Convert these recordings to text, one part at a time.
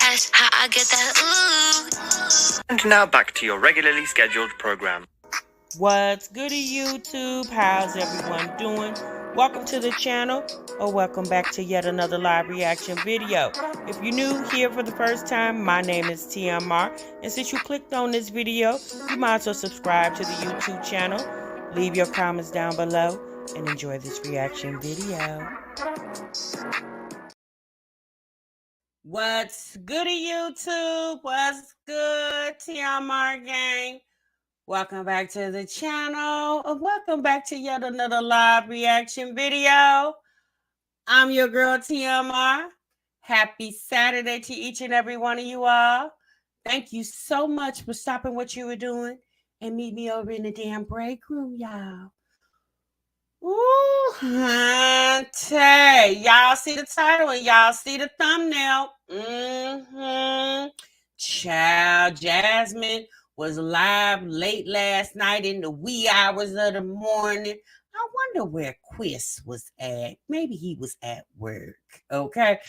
That's how I get that ooh. And now back to your regularly scheduled program. What's goody, YouTube? How's everyone doing? Welcome to the channel, or welcome back to yet another live reaction video. If you're new here for the first time, my name is TMR, and since you clicked on this video, you might as well subscribe to the YouTube channel, leave your comments down below, and enjoy this reaction video. What's goody, YouTube? What's good, TMR gang? Welcome back to the channel, or welcome back to yet another live reaction video. I'm your girl TMR. Happy Saturday to each and every one of you all. Thank you so much for stopping what you were doing and meet me over in the damn break room, y'all. Ooh, hunty. Y'all see the title and y'all see the thumbnail. Child, Jasmine was live late last night in the wee hours of the morning. I wonder where Chris was at. Maybe he was at work. Okay.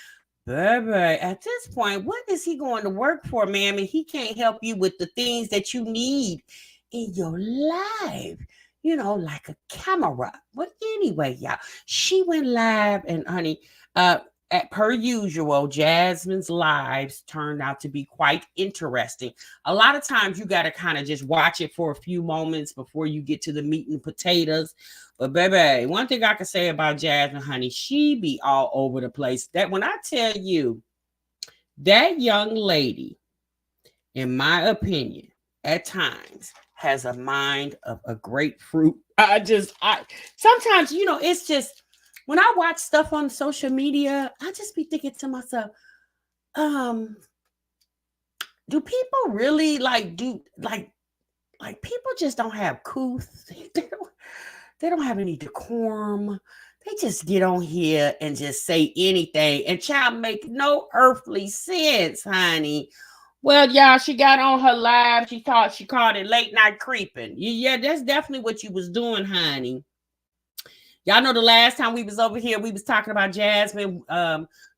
Baebay, at this point, what is he going to work for, ma'am? And he can't help you with the things that you need in your life. You know, like a camera. But anyway, y'all, she went live, and honey, per usual, Jasmine's lives turned out to be quite interesting. A lot of times you got to kind of just watch it for a few moments before you get to the meat and potatoes. But baby, one thing I can say about Jasmine, honey, she be all over the place. That when I tell you, that young lady, in my opinion, at times has a mind of a grapefruit. Sometimes, you know, it's just, when I watch stuff on social media, I just be thinking to myself, do people really people just don't have couth? They don't have any decorum. They just get on here and just say anything, and child make no earthly sense, honey. Well, y'all, she got on her live. She called it late night creeping. Yeah, that's definitely what you was doing, honey. Y'all know the last time we was over here, we was talking about Jasmine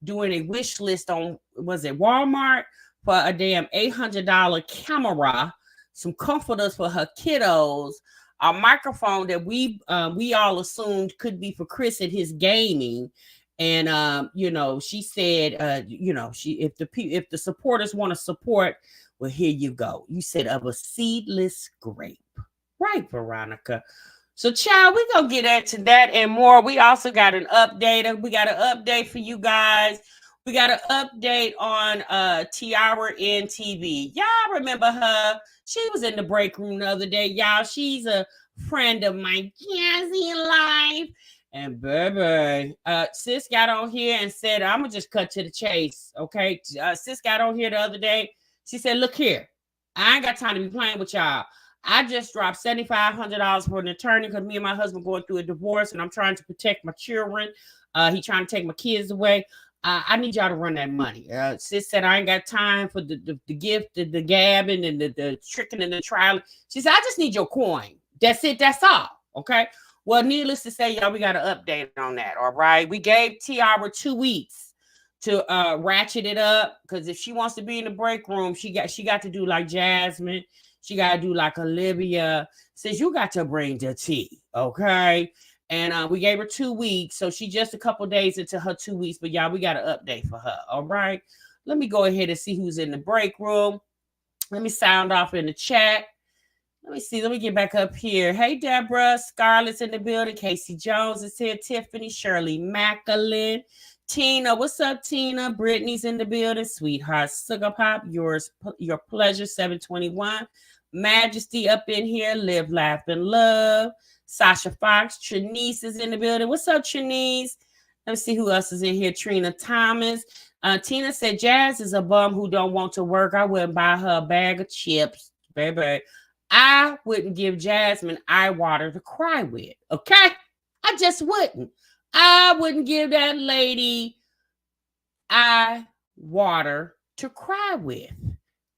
doing a wish list on, was it Walmart, for a damn $800 camera, some comforters for her kiddos, a microphone that we all assumed could be for Chris and his gaming. And you know, she said, you know, if the supporters want to support, well, here you go. You said of a seedless grape, right, Veronica? So, child, we're going to get into that and more. We also got an update. We got an update for you guys. We got an update on Tiara NTV. Y'all remember her? She was in the break room the other day, y'all. She's a friend of mine, Jazzy Life. And baby, sis got on here and said, I'm going to just cut to the chase, okay? Sis got on here the other day. She said, look here, I ain't got time to be playing with y'all. I just dropped $7,500 for an attorney because me and my husband going through a divorce, and I'm trying to protect my children. He trying to take my kids away. I need y'all to run that money. Sis said, I ain't got time for the gift, the gabbing, and the tricking and the trial. She said, I just need your coin. That's it. That's all. Okay. Well, needless to say, y'all, we got an update on that. All right. We gave Tiara 2 weeks to ratchet it up, because if she wants to be in the break room, she got to do like Jasmine. She got to do like Olivia. Says you got to bring the tea, okay? And we gave her 2 weeks, so she just a couple days into her 2 weeks. But y'all, we got an update for her, all right? Let me go ahead and see who's in the break room. Let me sound off in the chat. Let me see. Let me get back up here. Hey, Deborah. Scarlett's in the building. Casey Jones is here. Tiffany. Shirley Macklin. Tina, what's up, Tina? Brittany's in the building. Sweetheart Sugar Pop, your pleasure, 721. Majesty up in here. Live, laugh, and love. Sasha Fox. Trinice is in the building. What's up, Trinice? Let me see who else is in here. Trina Thomas. Tina said, Jazz is a bum who don't want to work. I wouldn't buy her a bag of chips. Baby, I wouldn't give Jasmine eye water to cry with. Okay? I just wouldn't. I wouldn't give that lady eye water to cry with.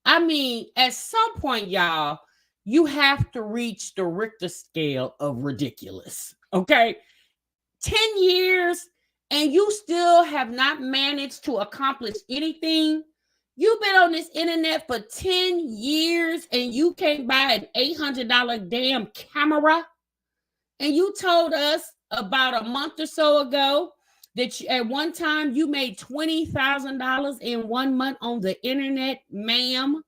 I mean, at some point, y'all, you have to reach the Richter scale of ridiculous. Okay? 10 years and you still have not managed to accomplish anything. You've been on this internet for 10 years and you can't buy an $800 damn camera. And you told us about a month or so ago that at one time you made $20,000 in 1 month on the internet, ma'am.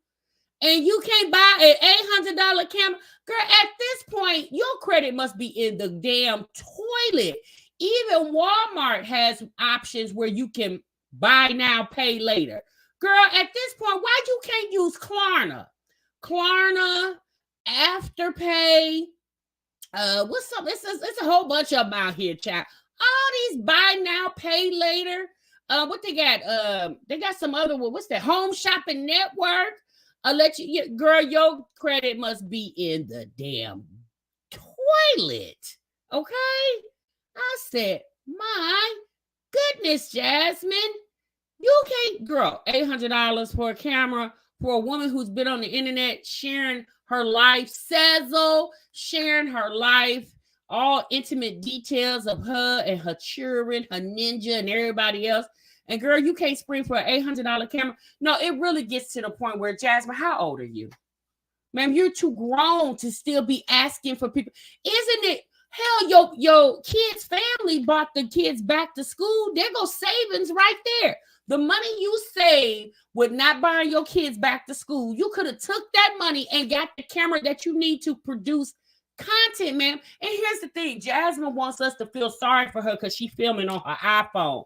And you can't buy an $800 camera. Girl, at this point, your credit must be in the damn toilet. Even Walmart has options where you can buy now, pay later. Girl, at this point, why you can't use Klarna? Klarna, Afterpay, what's up? It's a whole bunch of them out here, child. All these buy now, pay later. What they got? They got some other one. What's that? Home Shopping Network. Girl, your credit must be in the damn toilet. Okay? I said, my goodness, Jasmine. You can't, girl, $800 for a camera for a woman who's been on the internet sharing her life, sharing her life, all intimate details of her and her children, her ninja, and everybody else. And girl, you can't spring for an $800 camera. No, it really gets to the point where, Jasmine, how old are you? Ma'am, you're too grown to still be asking for people. Isn't it? Hell, your kids' family bought the kids back to school. There goes savings right there. The money you save with not buying your kids back to school, you could have took that money and got the camera that you need to produce content, ma'am. And here's the thing. Jasmine wants us to feel sorry for her because she's filming on her iPhone.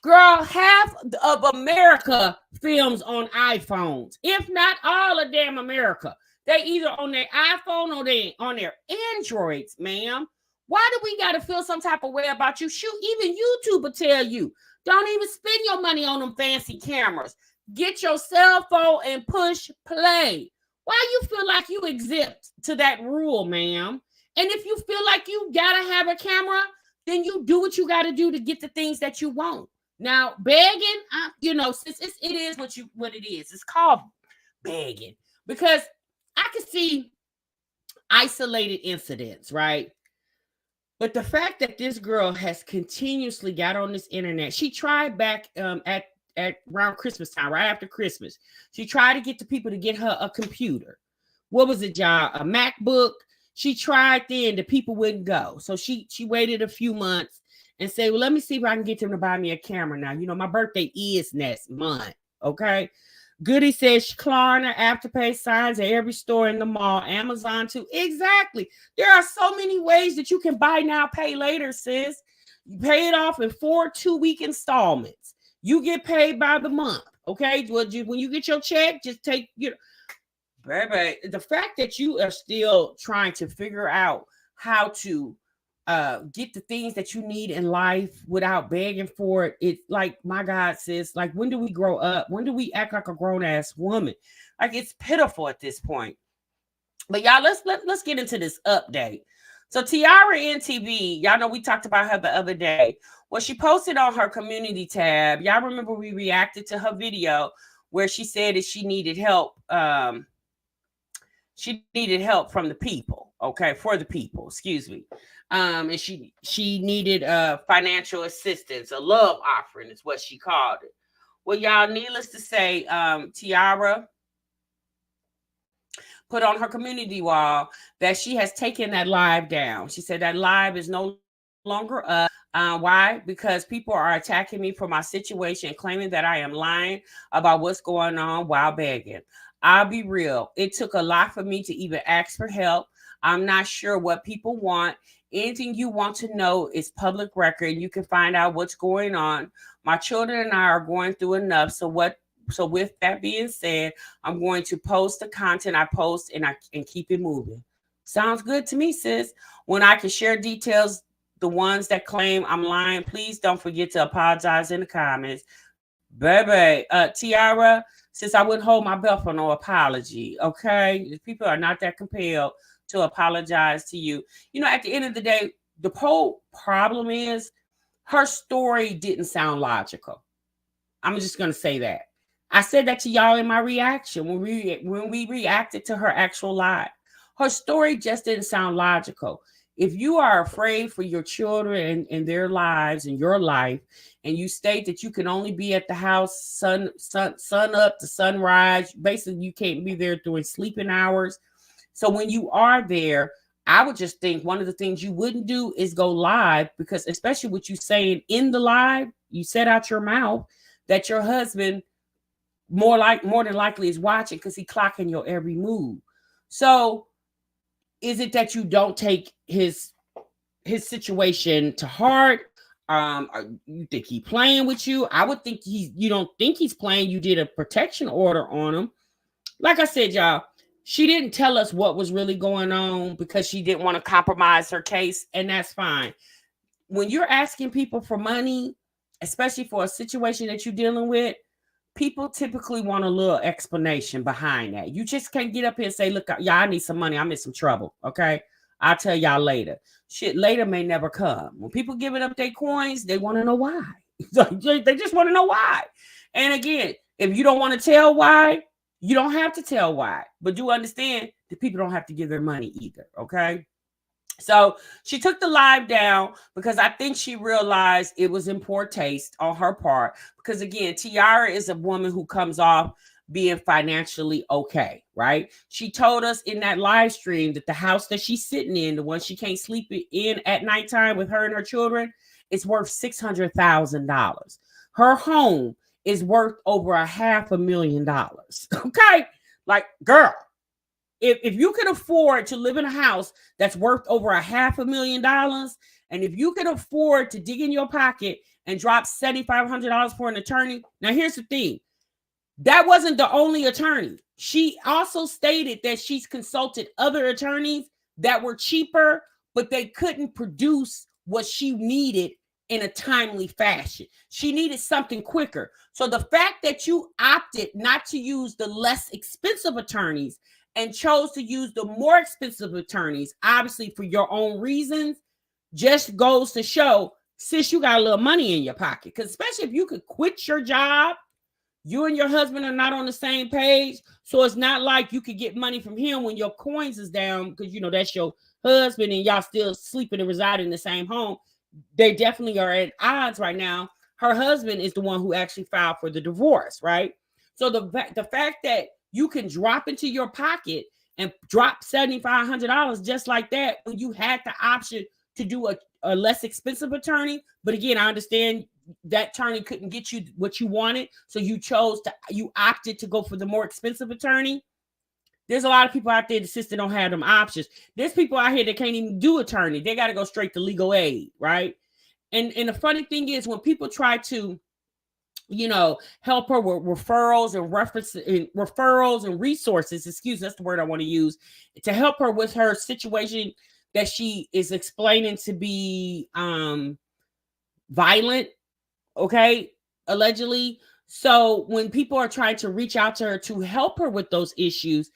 Girl, half of America films on iPhones. If not all of damn America. They either on their iPhone or they on their Androids, ma'am. Why do we got to feel some type of way about you? Shoot, even YouTube will tell you. Don't even spend your money on them fancy cameras. Get your cell phone and push play. Why you feel like you exempt to that rule, ma'am? And if you feel like you got to have a camera, then you do what you got to do to get the things that you want. Now, begging, since it is what it is. It's called begging. Because I can see isolated incidents, right? But the fact that this girl has continuously got on this internet, she tried back at around Christmas time, right after Christmas. She tried to get the people to get her a computer. What was it, y'all? A MacBook. She tried then, the people wouldn't go. So she waited a few months and said, well, let me see if I can get them to buy me a camera now. My birthday is next month, okay? Goody says Klarna, Afterpay signs at every store in the mall, Amazon too. Exactly. There are so many ways that you can buy now, pay later, sis. You pay it off in 4 2-week installments. You get paid by the month, okay? When you get your check, just take, baby, the fact that you are still trying to figure out how to get the things that you need in life without begging for it. It's like, my God, sis, like, when do we grow up? When do we act like a grown-ass woman? Like, it's pitiful at this point. But y'all, let's get into this update. So Tiara NTV, y'all know we talked about her the other day. Well, she posted on her community tab. Y'all remember we reacted to her video where she said that she needed help. She needed help from the people. Okay, for the people, excuse me. And she needed financial assistance, a love offering is what she called it. Well, y'all, needless to say, Tiara put on her community wall that she has taken that live down. She said that live is no longer up. Why? Because people are attacking me for my situation, claiming that I am lying about what's going on while begging. I'll be real. It took a lot for me to even ask for help. I'm not sure what people want. Anything you want to know is public record. You can find out what's going on. My children and I are going through enough. So with that being said, I'm going to post the content I post and keep it moving. Sounds good to me, sis. When I can share details, the ones that claim I'm lying, please don't forget to apologize in the comments. Baby, Tiara, since I wouldn't hold my breath for no apology, okay? People are not that compelled to apologize to you. At the end of the day, the whole problem is her story didn't sound logical. I'm just going to say that. I said that to y'all in my reaction when we reacted to her actual live. Her story just didn't sound logical. If you are afraid for your children and their lives and your life, and you state that you can only be at the house sun up to sunrise, basically you can't be there during sleeping hours. So when you are there, I would just think one of the things you wouldn't do is go live, because especially what you saying in the live, you said out your mouth that your husband more than likely is watching because he clocking your every move. So is it that you don't take his situation to heart? You think he playing with you? I would think you don't think he's playing. You did a protection order on him. Like I said, y'all, she didn't tell us what was really going on because she didn't want to compromise her case, and that's fine. When you're asking people for money, especially for a situation that you're dealing with, people typically want a little explanation behind that. You just can't get up here and say, look, y'all, I need some money. I'm in some trouble. Okay. I'll tell y'all later. Shit, later may never come. When people giving up their coins, they want to know why. They just want to know why. And again, if you don't want to tell why, you don't have to tell why. But do understand that people don't have to give their money either. Okay. So she took the live down because I think she realized it was in poor taste on her part. Because again, Tiara is a woman who comes off being financially okay, right? She told us in that live stream that the house that she's sitting in, the one she can't sleep in at nighttime with her and her children, is worth $600,000. Her home is worth over $500,000. Okay, like, girl. If you can afford to live in a house that's worth over $500,000, and if you can afford to dig in your pocket and drop $7,500 for an attorney, now here's the thing. That wasn't the only attorney. She also stated that she's consulted other attorneys that were cheaper, but they couldn't produce what she needed in a timely fashion. She needed something quicker. So the fact that you opted not to use the less expensive attorneys and chose to use the more expensive attorneys, obviously for your own reasons, just goes to show, sis, you got a little money in your pocket. Because especially if you could quit your job, you and your husband are not on the same page. So it's not like you could get money from him when your coins is down, because you know that's your husband and y'all still sleeping and residing in the same home. They definitely are at odds right now. Her husband is the one who actually filed for the divorce, right? So the fact that you can drop into your pocket and drop $7,500 just like that when you had the option to do a less expensive attorney. But again, I understand that attorney couldn't get you what you wanted. So you opted to go for the more expensive attorney. There's a lot of people out there that just don't have them options. There's people out here that can't even do attorney. They got to go straight to legal aid, right? And the funny thing is when people try to, help her with referrals and resources. That's the word I want to use, to help her with her situation that she is explaining to be violent, okay, allegedly. So when people are trying to reach out to her to help her with those issues,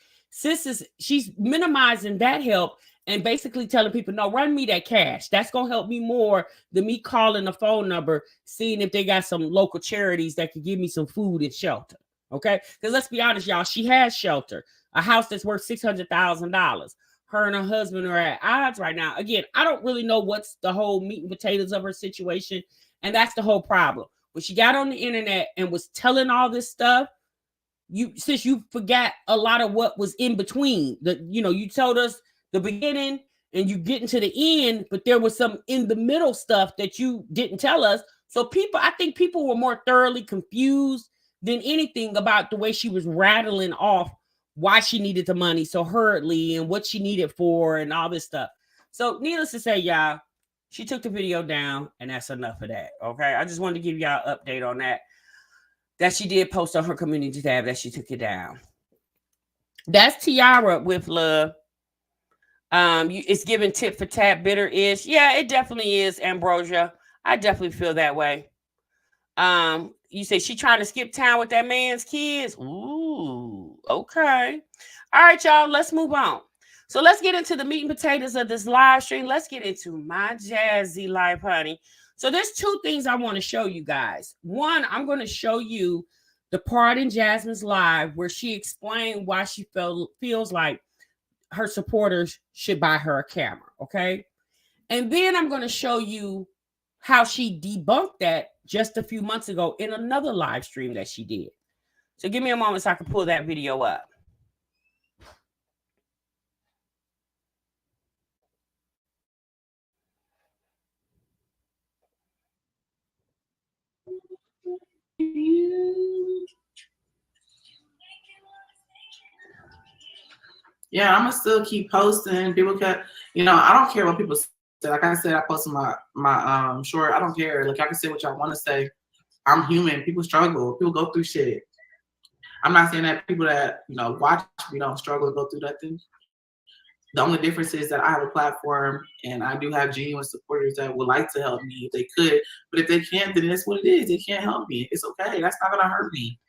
she's minimizing that help and basically telling people, no, run me that cash. That's going to help me more than me calling the phone number, seeing if they got some local charities that could give me some food and shelter. Okay. Because let's be honest, y'all, she has shelter, a house that's worth $600,000. Her and her husband are at odds right now. Again, I don't really know what's the whole meat and potatoes of her situation. And that's the whole problem. When she got on the internet and was telling all this stuff, you forgot a lot of what was in between. You told us the beginning and you getting to the end, but there was some in the middle stuff that you didn't tell us. So I think people were more thoroughly confused than anything about the way she was rattling off why she needed the money so hurriedly and what she needed for and all this stuff. So needless to say, y'all, she took the video down and that's enough of that. Okay. I just wanted to give y'all an update on that she did post on her community tab that she took it down. That's Tiara with love. It's giving tit for tat bitter-ish. Yeah, it definitely is, Ambrosia. I definitely feel that way. You say she trying to skip town with that man's kids. Ooh, okay. All right, y'all, let's move on. So let's get into the meat and potatoes of this live stream. Let's get into my Jazzy Life, honey. So there's two things I want to show you guys. One, I'm going to show you the part in Jasmine's live where she explained why she feels like her supporters should buy her a camera, okay? And then I'm going to show you how she debunked that just a few months ago in another live stream that she did. So give me a moment so I can pull that video up. Yeah, I'm gonna still keep posting. People can, I don't care what people say. Like I said, I posted my short. I don't care. Like I can say what y'all want to say. I'm human. People struggle. People go through shit. I'm not saying that people that watch me don't struggle to go through that thing. The only difference is that I have a platform and I do have genuine supporters that would like to help me if they could. But if they can't, then that's what it is. They can't help me. It's okay. That's not gonna hurt me.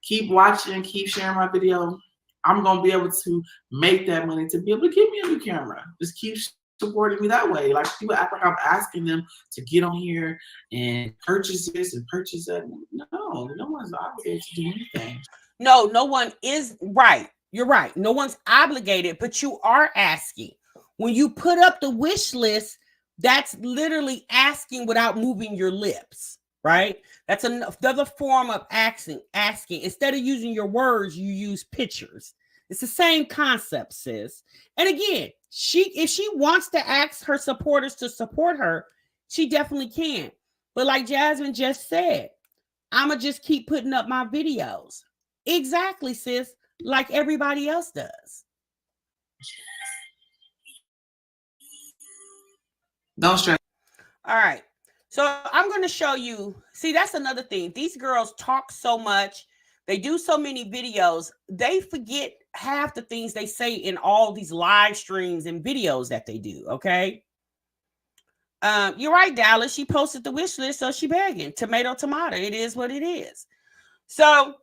Keep watching, keep sharing my video. I'm gonna be able to make that money to be able to get me a new camera. Just keep supporting me that way. Like people act like I'm asking them to get on here and purchase this and purchase that. No one's obligated to do anything. No one is. Right. You're right. No one's obligated, but you are asking. When you put up the wish list, that's literally asking without moving your lips, right? That's another form of asking. Instead of using your words, you use pictures. It's the same concept, sis. And again, if she wants to ask her supporters to support her, she definitely can. But like Jasmine just said, I'ma just keep putting up my videos. Exactly, sis. Like everybody else does. Don't stress. All right. So I'm going to show you. See, that's another thing. These girls talk so much. They do so many videos. They forget half the things they say in all these live streams and videos that they do. Okay. You're right, Dallas. She posted the wish list, so she begging. Tomato. It is what it is. So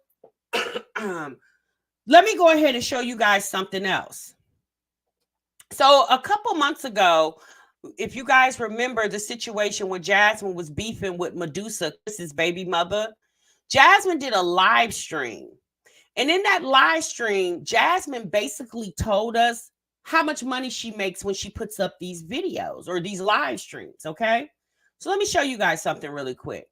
let me go ahead and show you guys something else. So a couple months ago, if you guys remember the situation when Jasmine was beefing with Medusa, Chris's baby mother, Jasmine did a live stream. And in that live stream, Jasmine basically told us how much money she makes when she puts up these videos or these live streams, okay? So let me show you guys something really quick.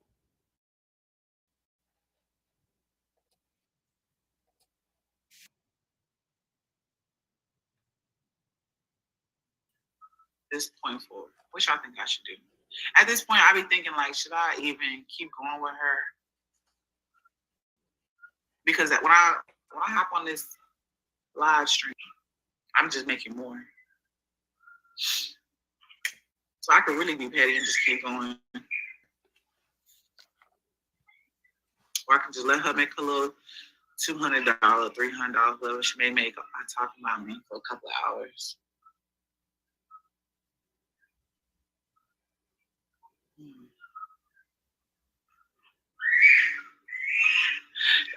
This point forward, what y'all think I should do? At this point, I be thinking like, should I even keep going with her? Because when I hop on this live stream, I'm just making more. So I could really be petty and just keep going. Or I can just let her make a little $200, $300, whatever she may make. I talk about me for a couple of hours.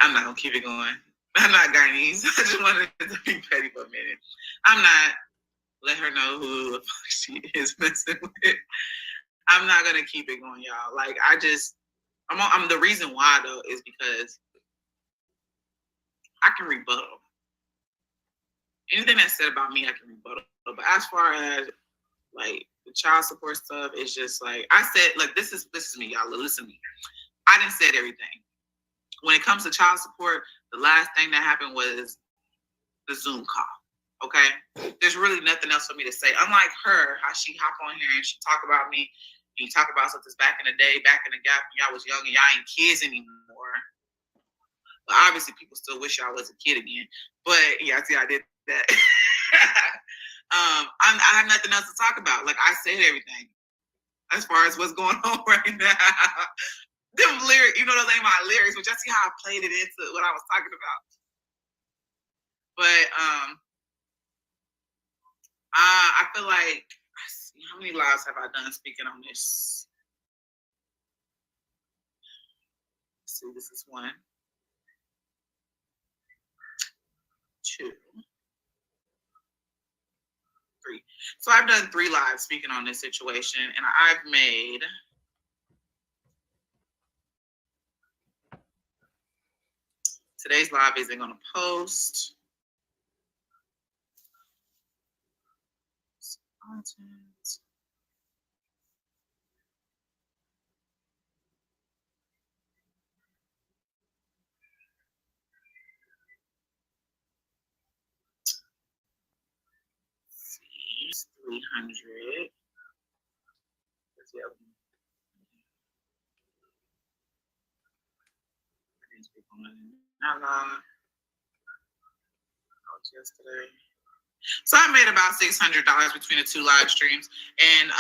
I'm not gonna keep it going. I'm not Guyanese. I just wanted to be petty for a minute. I'm not. Let her know who the fuck she is messing with. I'm not gonna keep it going, y'all. Like I'm the reason why though is because I can rebuttal. Anything that's said about me, I can rebuttal. But as far as like the child support stuff, it's just like I said, like this is me, y'all. Listen to me. I didn't say everything. When it comes to child support, the last thing that happened was the Zoom call. Okay, there's really nothing else for me to say. Unlike her, how she hop on here and she talk about me, and you talk about something back in the day, back in the gap when y'all was young and y'all ain't kids anymore. But obviously, people still wish y'all was a kid again. But yeah, see, I did that. I have nothing else to talk about. Like I said everything as far as what's going on right now. Them lyrics, you know, those ain't my lyrics, but just see how I played it into what I was talking about. But I feel like, how many lives have I done speaking on this? Let's see, this is 1, 2, 3. So I've done 3 lives speaking on this situation, and I've made today's live isn't going to post. Content. 300. Yesterday. So I made about $600 between the two live streams, and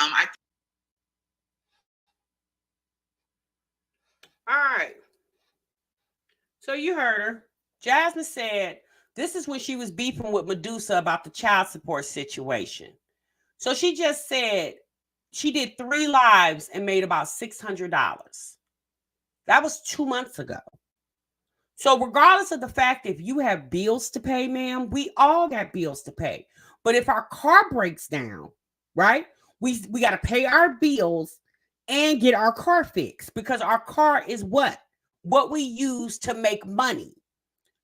All right. So you heard her. Jasmine said this is when she was beefing with Medusa about the child support situation. So she just said she did 3 lives and made about $600. That was 2 months ago. So regardless of the fact if you have bills to pay, ma'am, we all got bills to pay. But if our car breaks down, right, we got to pay our bills and get our car fixed because our car is what we use to make money.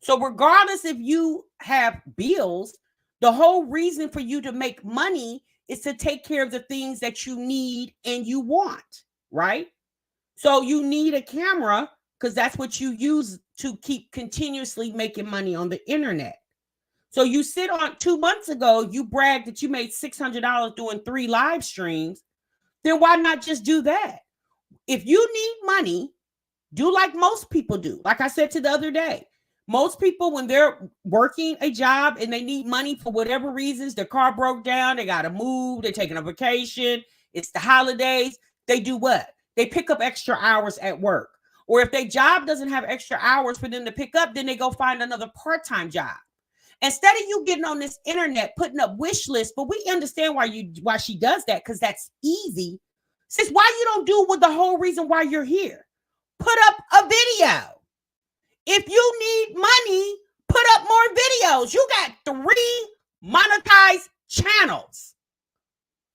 So regardless if you have bills, the whole reason for you to make money is to take care of the things that you need and you want, right? So you need a camera because that's what you use to keep continuously making money on the internet. So you sit on 2 months ago, you bragged that you made $600 doing 3 live streams. Then why not just do that? If you need money, do like most people do. Like I said to the other day, most people, when they're working a job and they need money for whatever reasons, their car broke down, they got to move, they're taking a vacation, it's the holidays, they do what? They pick up extra hours at work. Or if their job doesn't have extra hours for them to pick up, then they go find another part-time job. Instead of you getting on this internet, putting up wish lists, but we understand why she does that, because that's easy. Sis, why you don't do with the whole reason why you're here? Put up a video. If you need money, put up more videos. You got 3 monetized channels.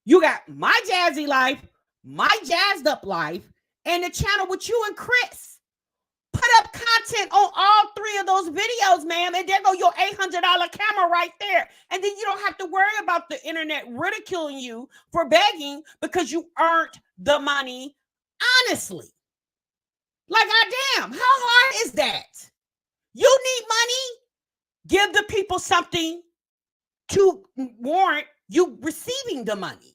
You got My Jazzy Life, My Jazzed Up Life, and the channel with you and Chris. Put up content on all 3 of those videos, ma'am, and there go your $800 camera right there. And then you don't have to worry about the internet ridiculing you for begging because you earned the money honestly. Like, goddamn, how hard is that? You need money? Give the people something to warrant you receiving the money.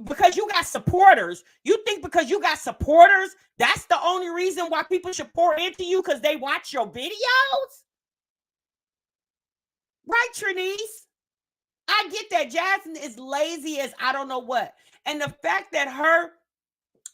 Because you got supporters, you think because you got supporters, that's the only reason why people should pour into you because they watch your videos? Right, Trinice? I get that Jasmine is lazy as I don't know what. And the fact that her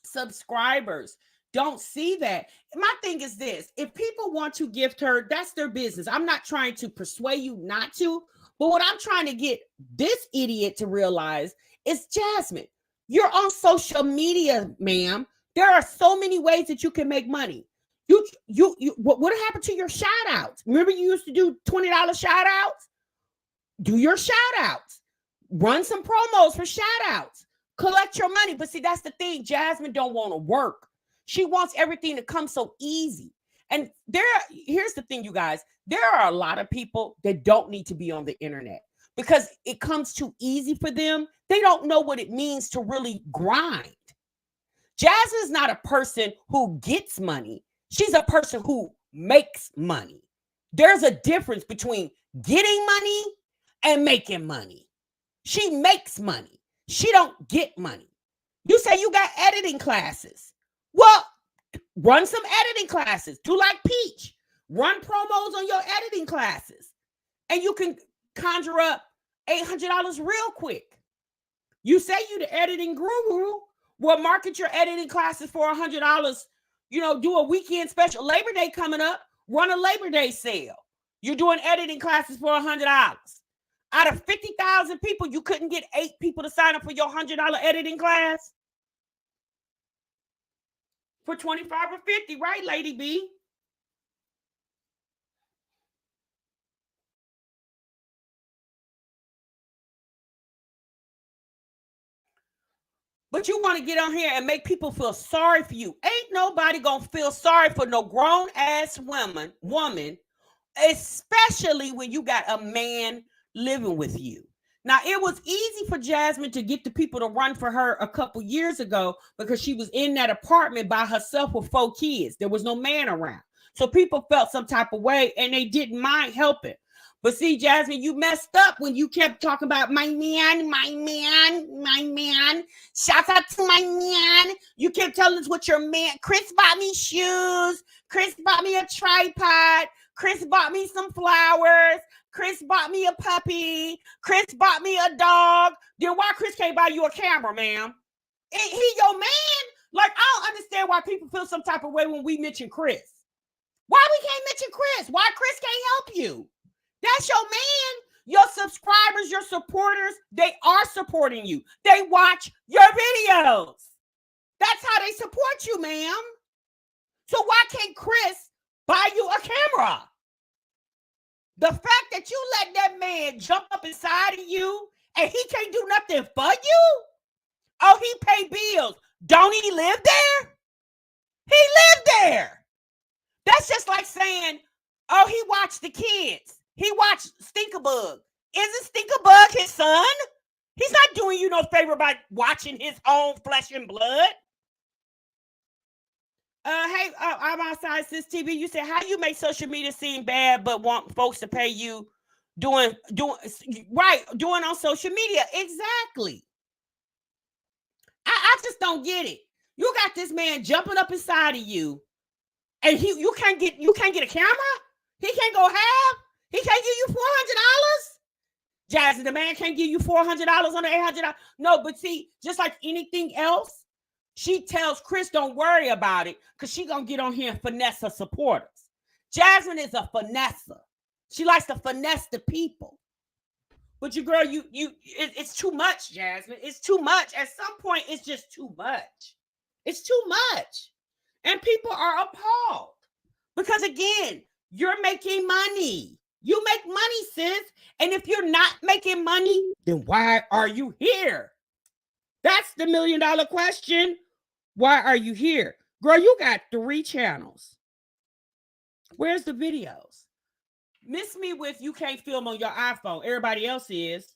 subscribers don't see that. My thing is this. If people want to gift her, that's their business. I'm not trying to persuade you not to. But what I'm trying to get this idiot to realize is, Jasmine, you're on social media, ma'am. There are so many ways that you can make money. What happened to your shout outs? Remember you used to do $20 shout outs? Do your shout outs. Run some promos for shout outs. Collect your money. But see, that's the thing. Jasmine don't want to work. She wants everything to come so easy. And here's the thing, you guys. There are a lot of people that don't need to be on the internet because it comes too easy for them. They don't know what it means to really grind. Jasmine is not a person who gets money. She's a person who makes money. There's a difference between getting money and making money. She makes money. She don't get money. You say you got editing classes. Well, run some editing classes. Do like Peach. Run promos on your editing classes. And you can conjure up $800 real quick. You say you the editing guru. Well, market your editing classes for $100. You know, do a weekend special. Labor Day coming up. Run a Labor Day sale. You're doing editing classes for $100. Out of 50,000 people, you couldn't get 8 people to sign up for your $100 editing class? For 25 or 50, right, Lady B? But you want to get on here and make people feel sorry for you. Ain't nobody gonna feel sorry for no grown-ass woman, especially when you got a man living with you. Now, it was easy for Jasmine to get the people to run for her a couple years ago because she was in that apartment by herself with 4 kids. There was no man around. So people felt some type of way and they didn't mind helping. But see, Jasmine, you messed up when you kept talking about my man, my man, my man. Shout out to my man. You kept telling us what your man. Chris bought me shoes. Chris bought me a tripod. Chris bought me some flowers. Chris bought me a puppy. Chris bought me a dog. Then why Chris can't buy you a camera, ma'am? He your man? Like, I don't understand why people feel some type of way when we mention Chris. Why we can't mention Chris? Why Chris can't help you? That's your man. Your subscribers, your supporters, they are supporting you. They watch your videos. That's how they support you, ma'am. So why can't Chris buy you a camera? The fact that you let that man jump up inside of you and he can't do nothing for you? Oh, he pay bills. Don't he live there? He lived there. That's just like saying, oh, he watched the kids. He watched Stinkabug. Isn't Stinkabug his son? He's not doing you no favor by watching his own flesh and blood. Hey, I'm outside Sis TV. You said, how you make social media seem bad but want folks to pay you doing on social media? Exactly. I just don't get it. You got this man jumping up inside of you, and you can't get a camera? He can't go half? He can't give you $400? Jazzy, the man can't give you $400 on the $800. No, but see, just like anything else, she tells Chris, don't worry about it, because she gonna get on here and finesse her supporters. Jasmine is a finesser. She likes to finesse the people. But you girl, it's too much, Jasmine. It's too much. At some point, it's just too much. It's too much. And people are appalled. Because again, you're making money. You make money, sis. And if you're not making money, then why are you here? That's the $1 million question. Why are you here? Girl, you got 3 channels. Where's the videos? Miss me with you can't film on your iPhone. Everybody else is.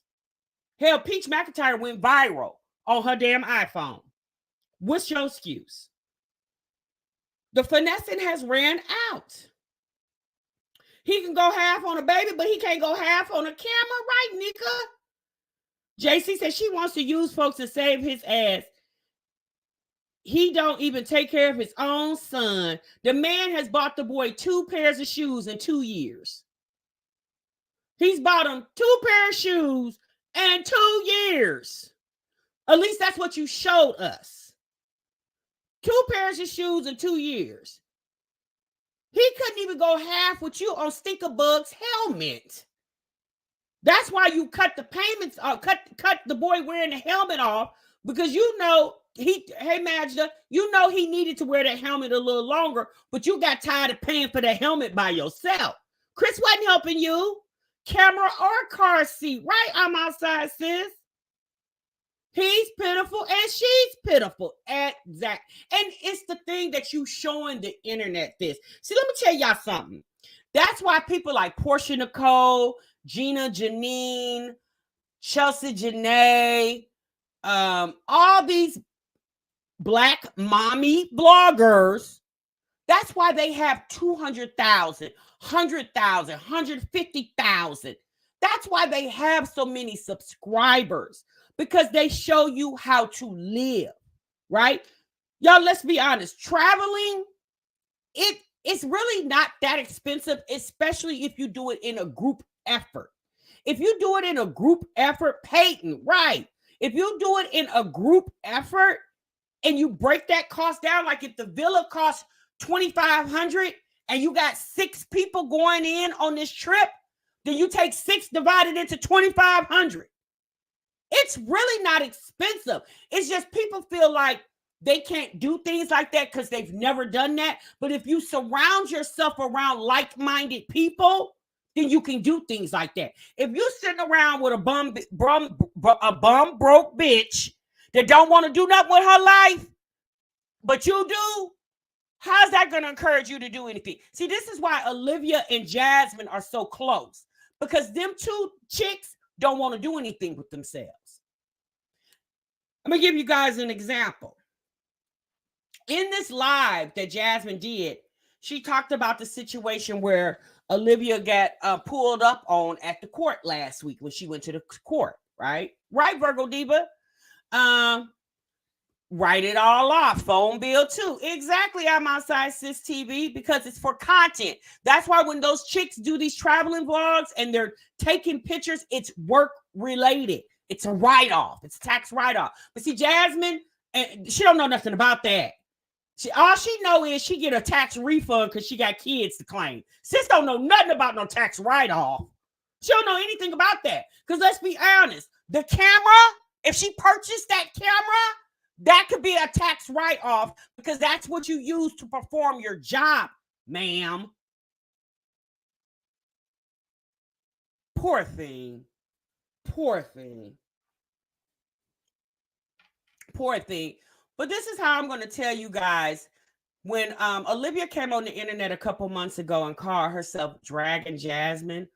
Hell, Peach McIntyre went viral on her damn iPhone. What's your excuse? The finessing has ran out. He can go half on a baby, but he can't go half on a camera, right, Nika? JC said she wants to use folks to save his ass. He don't even take care of his own son. The man has bought the boy 2 pairs of shoes in 2 years. He's bought him 2 pairs of shoes in 2 years. At least that's what you showed us. 2 pairs of shoes in 2 years. He couldn't even go half with you on Stinkabug's helmet. That's why you cut the payments off, cut the boy wearing the helmet off, because you know hey Majda, you know he needed to wear that helmet a little longer, but you got tired of paying for the helmet by yourself. Chris wasn't helping you. Camera or car seat, right? I'm outside, sis. He's pitiful and she's pitiful. Exact. And it's the thing that you showing the internet this. See, let me tell y'all something. That's why people like Portia Nicole, Gina Janine, Chelsea Janae, all these Black mommy bloggers, that's why they have 200,000, 100,000, 150,000. That's why they have so many subscribers, because they show you how to live, right? Y'all, let's be honest. Traveling, it's really not that expensive, especially if you do it in a group effort. If you do it in a group effort, Peyton, right? If you do it in a group effort and you break that cost down, like if the villa costs $2,500 and you got 6 people going in on this trip, then you take 6 divided into 2,500. It's really not expensive. It's just people feel like they can't do things like that because they've never done that. But if you surround yourself around like-minded people, then you can do things like that. If you're sitting around with a bum broke bitch that don't want to do nothing with her life, but you do, how's that going to encourage you to do anything? See, this is why Olivia and Jasmine are so close, because them 2 chicks don't want to do anything with themselves. I'm going to give you guys an example. In this live that Jasmine did, She talked about the situation where Olivia got pulled up on at the court last week when she went to the court, right? Right, Virgo Diva? Write it all off. Phone bill too. Exactly. I'm outside Sis TV because it's for content. That's why when those chicks do these traveling vlogs and they're taking pictures, it's work related. It's a write-off. It's a tax write-off. But see, Jasmine, she don't know nothing about that. All she know is she get a tax refund because she got kids to claim. Sis don't know nothing about no tax write-off. She don't know anything about that. Because let's be honest, the camera, if she purchased that camera, that could be a tax write-off because that's what you use to perform your job, ma'am. Poor thing. Poor thing. Poor thing. But this is how I'm going to tell you guys. When Olivia came on the internet a couple months ago and called herself Dragon Jasmine,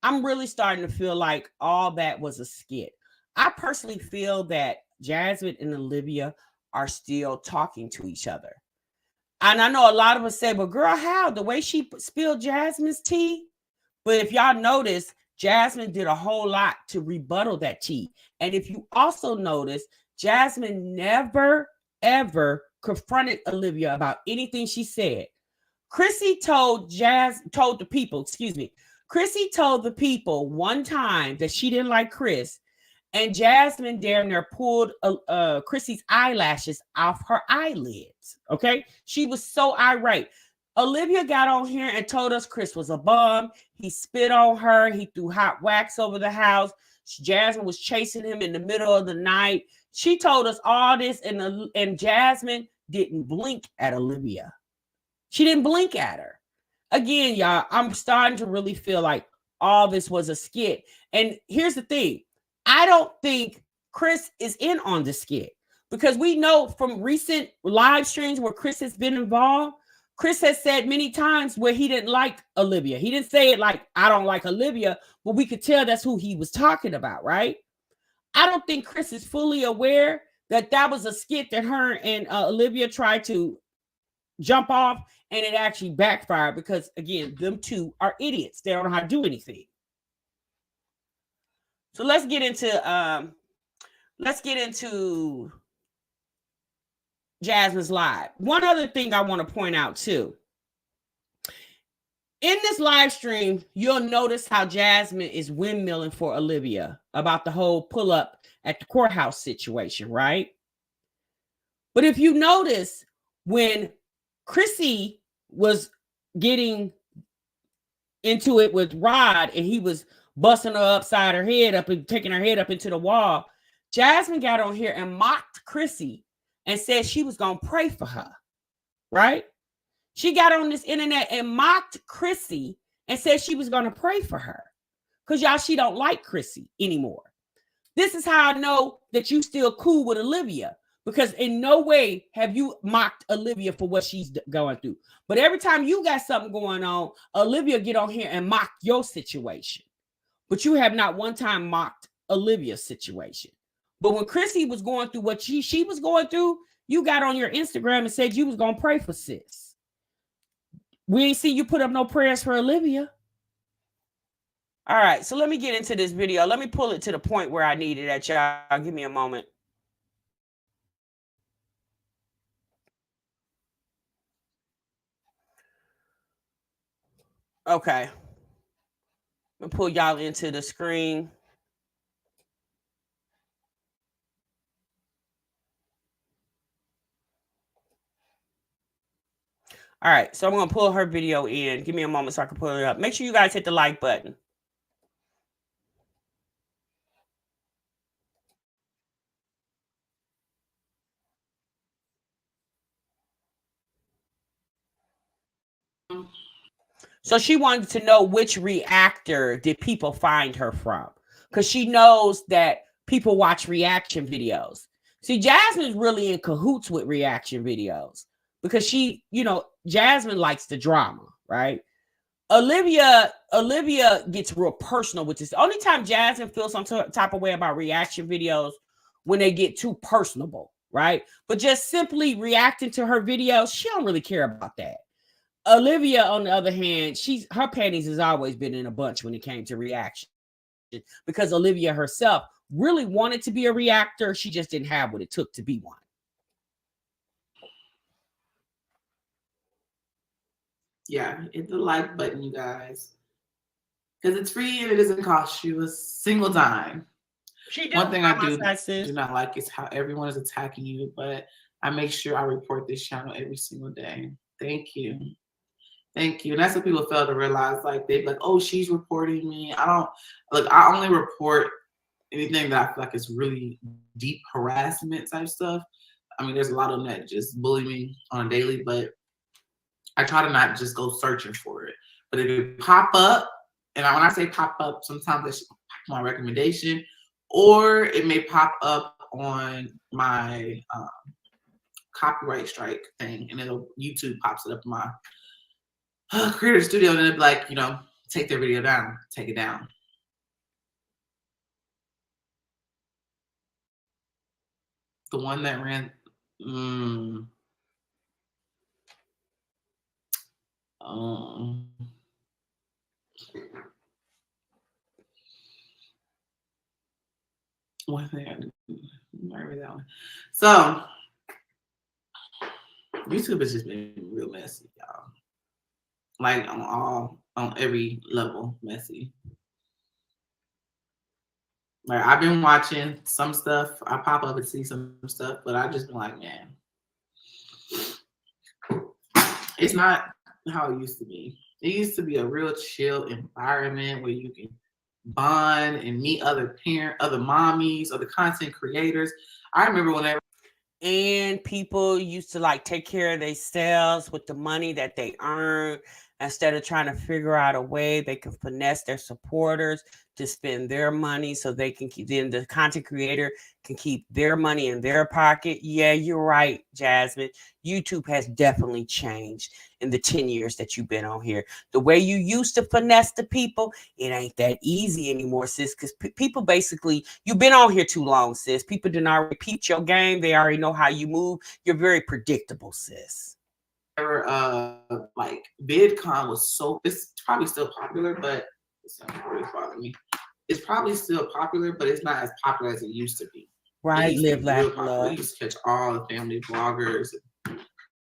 I'm really starting to feel like all that was a skit. I personally feel that Jasmine and Olivia are still talking to each other. And I know a lot of us say, but girl, how? The way she spilled Jasmine's tea? But if y'all notice, Jasmine did a whole lot to rebuttal that tea. And if you also notice, Jasmine never, ever confronted Olivia about anything she said. Chrissy told the people one time that she didn't like Chris, and Jasmine damn near pulled Chrissy's eyelashes off her eyelids. Okay, she was so irate. Olivia got on here and told us Chris was a bum. He spit on her. He threw hot wax over the house. Jasmine was chasing him in the middle of the night. She told us all this, and Jasmine didn't blink at Olivia. She didn't blink at her. Again, y'all, I'm starting to really feel like all this was a skit. And here's the thing. I don't think Chris is in on the skit because we know from recent live streams where Chris has been involved, Chris has said many times where he didn't like Olivia. He didn't say it like, I don't like Olivia, but we could tell that's who he was talking about, right? I don't think Chris is fully aware that that was a skit that her and Olivia tried to jump off, and it actually backfired because, again, them two are idiots. They don't know how to do anything. So let's get into Jasmine's live. One other thing I want to point out too. In this live stream, you'll notice how Jasmine is windmilling for Olivia about the whole pull up at the courthouse situation, right? But if you notice, when Chrissy was getting into it with Rod and he was busting her upside her head up and taking her head up into the wall, Jasmine got on here and mocked Chrissy and said she was going to pray for her, right? She got on this internet and mocked Chrissy and said she was going to pray for her because y'all, she don't like Chrissy anymore. This is how I know that you still cool with Olivia, because in no way have you mocked Olivia for what she's going through. But every time you got something going on, Olivia get on here and mock your situation. But you have not one time mocked Olivia's situation. But when Chrissy was going through what she was going through, you got on your Instagram and said you was going to pray for sis. We ain't see you put up no prayers for Olivia. All right, so let me get into this video. Let me pull it to the point where I need it at, y'all. Give me a moment. Okay. I'm going to pull y'all into the screen. All right, so I'm going to pull her video in. Give me a moment so I can pull it up. Make sure you guys hit the like button. So she wanted to know which reactor did people find her from, because she knows that people watch reaction videos. See, Jasmine's really in cahoots with reaction videos because she, Jasmine likes the drama, right? Olivia gets real personal with this. The only time Jasmine feels some type of way about reaction videos when they get too personable, right? But just simply reacting to her videos, she don't really care about that. Olivia, on the other hand, her panties has always been in a bunch when it came to reaction, because Olivia herself really wanted to be a reactor. She just didn't have what it took to be one. Yeah, hit the like button, you guys, because it's free and it doesn't cost you a single dime. One thing I do not like is how everyone is attacking you, but I make sure I report this channel every single day. Thank you. Thank you. And that's what people fail to realize. Like, they're like, oh, she's reporting me. I only report anything that I feel like is really deep harassment type stuff. I mean, there's a lot of them that just bully me on a daily, but I try to not just go searching for it. But if it pop up, and when I say pop up, sometimes it's my recommendation, or it may pop up on my copyright strike thing, and YouTube pops it up in my creator studio, and it'll be like, take their video down, take it down. The one that ran, one thing I read that one. So YouTube has just been real messy, y'all. Like on every level, messy. Like, I've been watching some stuff. I pop up and see some stuff, but I've just been like, man, it's not how it used to be. It used to be a real chill environment where you can bond and meet other mommies, other content creators. I remember whenever. And people used to like take care of themselves with the money that they earn, instead of trying to figure out a way they can finesse their supporters to spend their money so they can keep, then the content creator can keep their money in their pocket. Yeah, you're right, Jasmine. YouTube has definitely changed in the 10 years that you've been on here. The way you used to finesse the people, it ain't that easy anymore, sis, because people basically, you've been on here too long, sis. People do not repeat your game. They already know how you move. You're very predictable, sis. Like VidCon was it's probably still popular, but it's not really bothering me. It's probably still popular, but it's not as popular as it used to be. Right, Live, Laugh, Love. We used to catch all the family vloggers,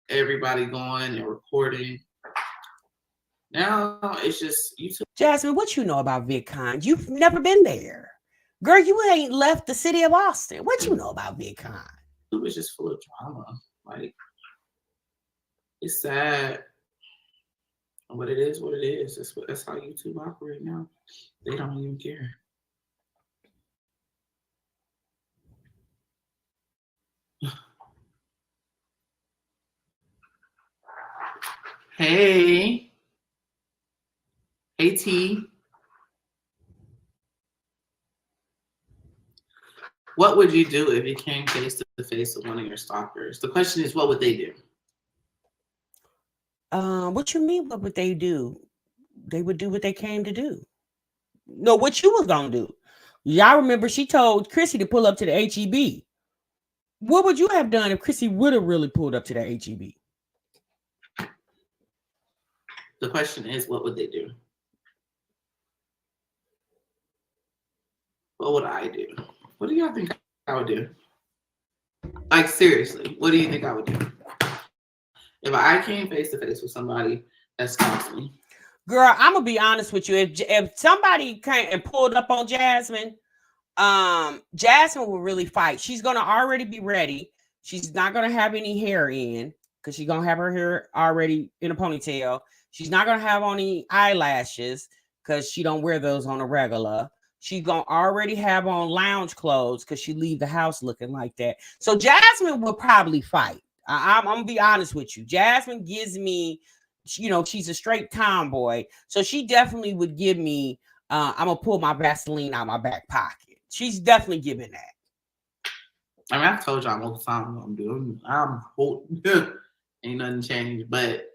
everybody going and recording. Now it's just YouTube. Jasmine, what you know about VidCon? You've never been there. Girl, you ain't left the city of Austin. What you know about VidCon? It was just full of drama. Like, it's sad, but it is what it is. That's how YouTube operate now. They don't even care. Hey T. What would you do if you came face to face with one of your stalkers? The question is, what would they do? What you mean? What would they do? They would do what they came to do. No, what you was gonna do? Y'all remember she told Chrissy to pull up to the HEB. What would you have done if Chrissy would have really pulled up to the HEB? The question is, what would they do? What would I do? What do y'all think I would do? Like, seriously, what do you think I would do? If I came face to face with somebody that stalks me. Girl, I'm gonna be honest with you. If somebody came and pulled up on Jasmine, Jasmine will really fight. She's gonna already be ready. She's not gonna have any hair in, because she's gonna have her hair already in a ponytail. She's not gonna have on any eyelashes, because she don't wear those on a regular. She's gonna already have on lounge clothes because she leave the house looking like that. So Jasmine will probably fight. I'm gonna be honest with you. Jasmine gives me, she's a straight tomboy, so she definitely would give me. I'm gonna pull my Vaseline out my back pocket. She's definitely giving that. I mean, I've told y'all multiple times what I'm doing. Ain't nothing changed. But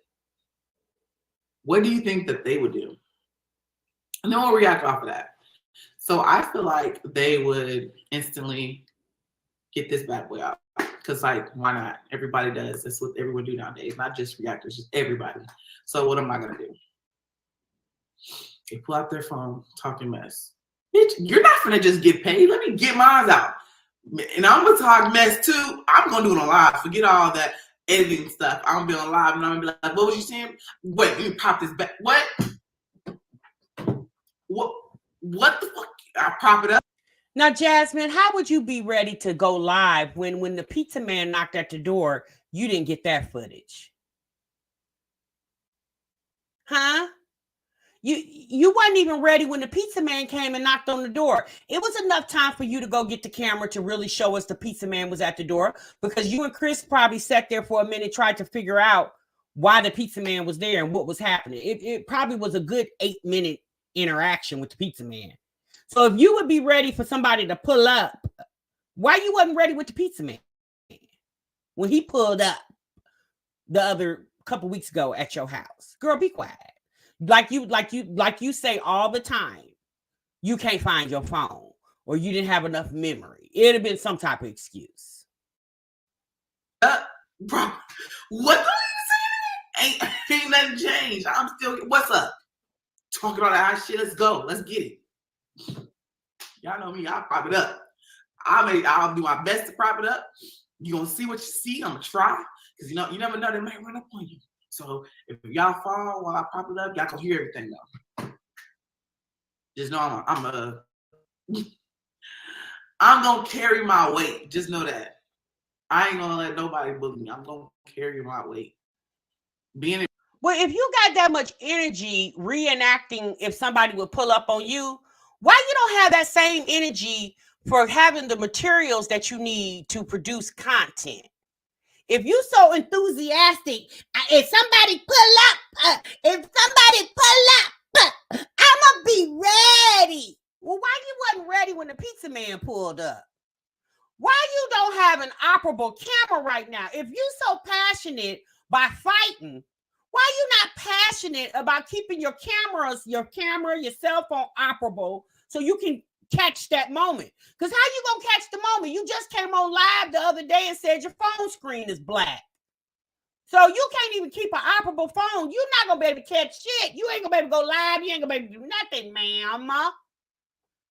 what do you think that they would do? And then we'll react off of that. So I feel like they would instantly get this bad boy out. Because, like, why not? Everybody does. That's what everyone do nowadays. Not just reactors, just everybody. So what am I going to do? They pull out their phone, talking mess. Bitch, you're not going to just get paid. Let me get mine out. And I'm going to talk mess, too. I'm going to do it on live. Forget all that editing stuff. I'm going to be on live, and I'm going to be like, what was you saying? Wait, let me pop this back. What? What the fuck? I pop it up. Now, Jasmine, how would you be ready to go live when the pizza man knocked at the door, you didn't get that footage? Huh? You wasn't even ready when the pizza man came and knocked on the door. It was enough time for you to go get the camera to really show us the pizza man was at the door, because you and Chris probably sat there for a minute, tried to figure out why the pizza man was there and what was happening. It probably was a good 8-minute interaction with the pizza man. So if you would be ready for somebody to pull up, why you wasn't ready with the pizza man when he pulled up the other couple weeks ago at your house? Girl, be quiet. Like you say all the time, you can't find your phone or you didn't have enough memory. It'd have been some type of excuse. Bro, what are you saying? Ain't nothing changed. I'm still, what's up? Talking all that hot shit. Let's go. Let's get it. Y'all know me. I'll prop it up. I'll do my best to prop it up. You're going to see what you see. I'm going to try. Because, you never know. They might run up on you. So, if y'all fall while I prop it up, y'all can hear everything, though. Just know I'm going to carry my weight. Just know that. I ain't going to let nobody bully me. I'm going to carry my weight. Well, if you got that much energy reenacting if somebody would pull up on you, why you don't have that same energy for having the materials that you need to produce content? If you so enthusiastic, if somebody pull up, I'ma be ready. Well, why you wasn't ready when the pizza man pulled up? Why you don't have an operable camera right now? If you so passionate by fighting, why you not passionate about keeping your cell phone operable so you can catch that moment? Because how you gonna catch the moment? You just came on live the other day and said your phone screen is black. So you can't even keep an operable phone. You're not gonna be able to catch shit. You ain't gonna be able to go live. You ain't gonna be able to do nothing, ma'am.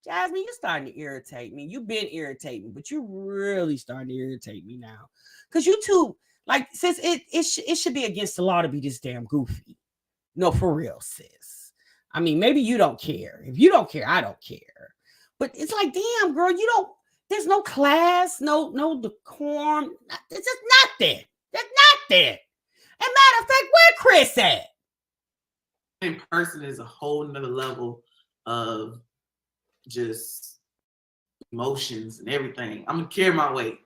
Jasmine, you're starting to irritate me. You've been irritating, but you're really starting to irritate me now. Because you two, like, sis, it should be against the law to be this damn goofy. No, for real, sis. I mean, maybe you don't care. If you don't care, I don't care. But it's like, damn, girl, there's no class, no decorum. It's just nothing. There's nothing. And matter of fact, where Chris at? In person is a whole nother level of just emotions and everything. I'm gonna carry my weight.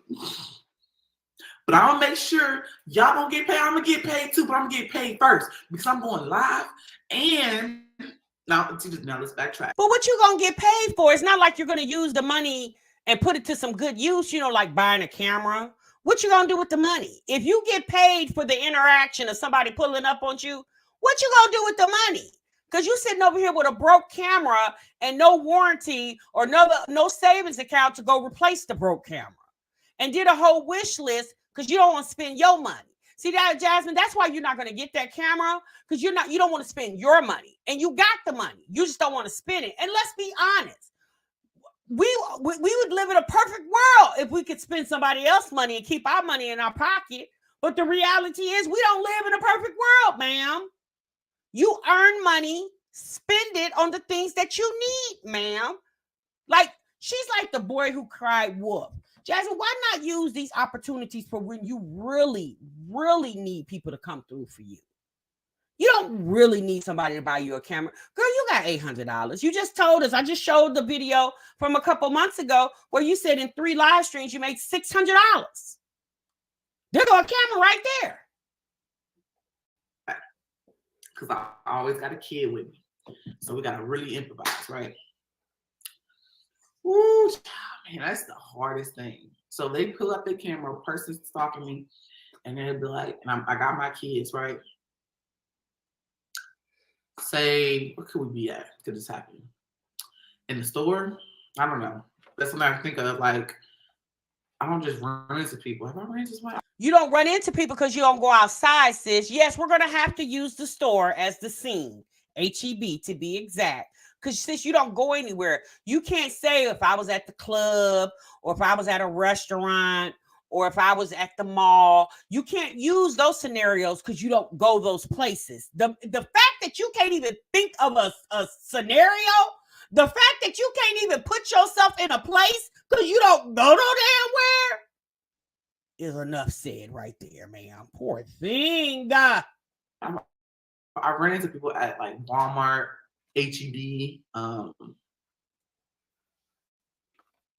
But I'm gonna make sure y'all gonna get paid. I'm gonna get paid too, but I'm gonna get paid first because I'm going live. And now let's backtrack. But what you gonna get paid for? It's not like you're gonna use the money and put it to some good use, like buying a camera. What you gonna do with the money? If you get paid for the interaction of somebody pulling up on you, what you gonna do with the money? Because you sitting over here with a broke camera and no warranty or no savings account to go replace the broke camera, and did a whole wish list because you don't want to spend your money. See that, Jasmine? That's why you're not going to get that camera, because you don't want to spend your money, and you got the money. You just don't want to spend it. And let's be honest, we would live in a perfect world if we could spend somebody else's money and keep our money in our pocket. But the reality is we don't live in a perfect world, ma'am. You earn money, spend it on the things that you need, ma'am. Like, she's like the boy who cried wolf. Jasmine, why not use these opportunities for when you really, really need people to come through for you? You don't really need somebody to buy you a camera. Girl, you got $800. You just told us. I just showed the video from a couple months ago where you said in 3 live streams you made $600. There go a camera right there. Because I always got a kid with me. So we got to really improvise, right? Ooh, man, that's the hardest thing. So they pull up their camera, a person's stalking me, and they'll be like, and I got my kids, right? Say, what could we be at? Could this happen? In the store? I don't know. That's something I think of. Like, I don't just run into people. Have I run into somebody? You don't run into people because you don't go outside, sis. Yes, we're going to have to use the store as the scene, HEB to be exact. Because since you don't go anywhere, you can't say if I was at the club or if I was at a restaurant or if I was at the mall. You can't use those scenarios because you don't go those places. The fact that you can't even think of a scenario, the fact that you can't even put yourself in a place because you don't go no damn where is enough said right there, man. Poor thing. I ran into people at like Walmart, HEB.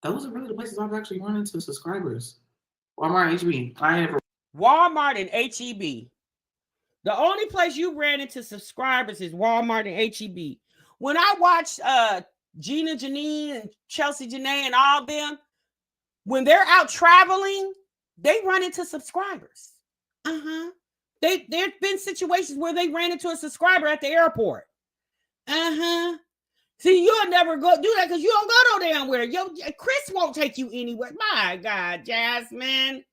Those are really the places I've actually run into subscribers. Walmart, HEB. Walmart and HEB. The only place you ran into subscribers is Walmart and HEB. When I watched Gina Janine and Chelsea Janae and all them, when they're out traveling, they run into subscribers. There's been situations where they ran into a subscriber at the airport. See, you'll never go do that because you don't go no damn where. Chris won't take you anywhere. My God, Jasmine.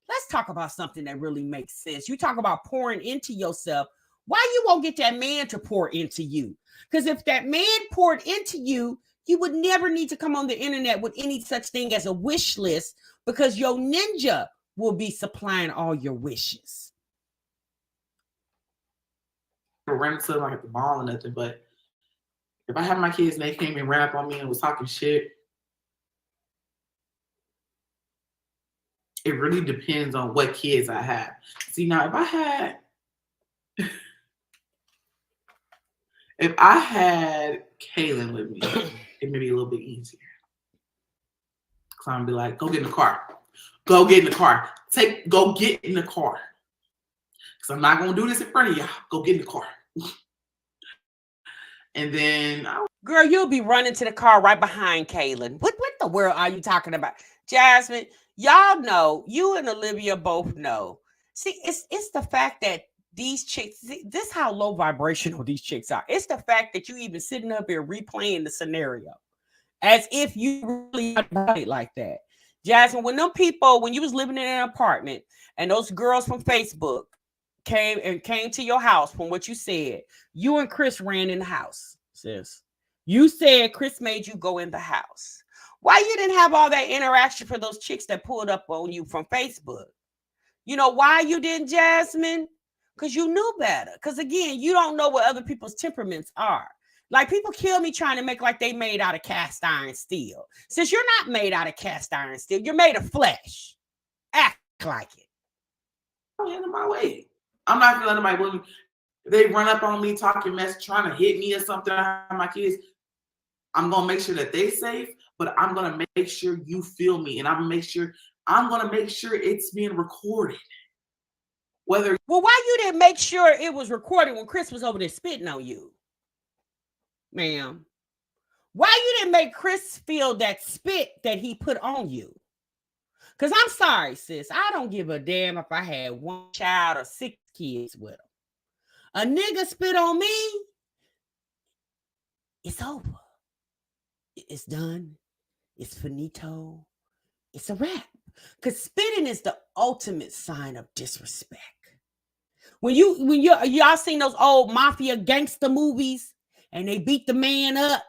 Let's talk about something that really makes sense. You talk about pouring into yourself. Why you won't get that man to pour into you? Because if that man poured into you, you would never need to come on the internet with any such thing as a wish list because your ninja will be supplying all your wishes. I ran into like at the mall or nothing, but if I had my kids and they came and ran up on me and was talking shit, it really depends on what kids I have. See, now if I had Kaylin with me, it may be a little bit easier. Cause I'm gonna be like, go get in the car. Go get in the car. Go get in the car. Cause I'm not gonna do this in front of y'all. Go get in the car. And then girl, you'll be running to the car right behind Kaylin. What the world are you talking about? Jasmine, y'all know, you and Olivia both know. See, it's the fact that these chicks, this is how low vibrational these chicks are. It's the fact that you even sitting up here replaying the scenario as if you really it like that. Jasmine, when you was living in an apartment and those girls from Facebook came to your house from what you said, you and Chris ran in the house, sis. You said Chris made you go in the house. Why you didn't have all that interaction for those chicks that pulled up on you from Facebook? You know why you didn't, Jasmine? Because you knew better. Because again, you don't know what other people's temperaments are. Like people kill me trying to make like they made out of cast iron steel. Since you're not made out of cast iron steel, you're made of flesh. Act like it. I'm getting in my way. I'm not gonna let anybody bully me. If they run up on me talking mess, trying to hit me or something, I have my kids, I'm gonna make sure that they're safe, but I'm gonna make sure you feel me, and I'm gonna make sure it's being recorded. Well, why you didn't make sure it was recorded when Chris was over there spitting on you, ma'am? Why you didn't make Chris feel that spit that he put on you? Because I'm sorry, sis. I don't give a damn if I had one child or 6 kids with him. A nigga spit on me, it's over. It's done. It's finito. It's a wrap. Because spitting is the ultimate sign of disrespect. When y'all seen those old mafia gangster movies and they beat the man up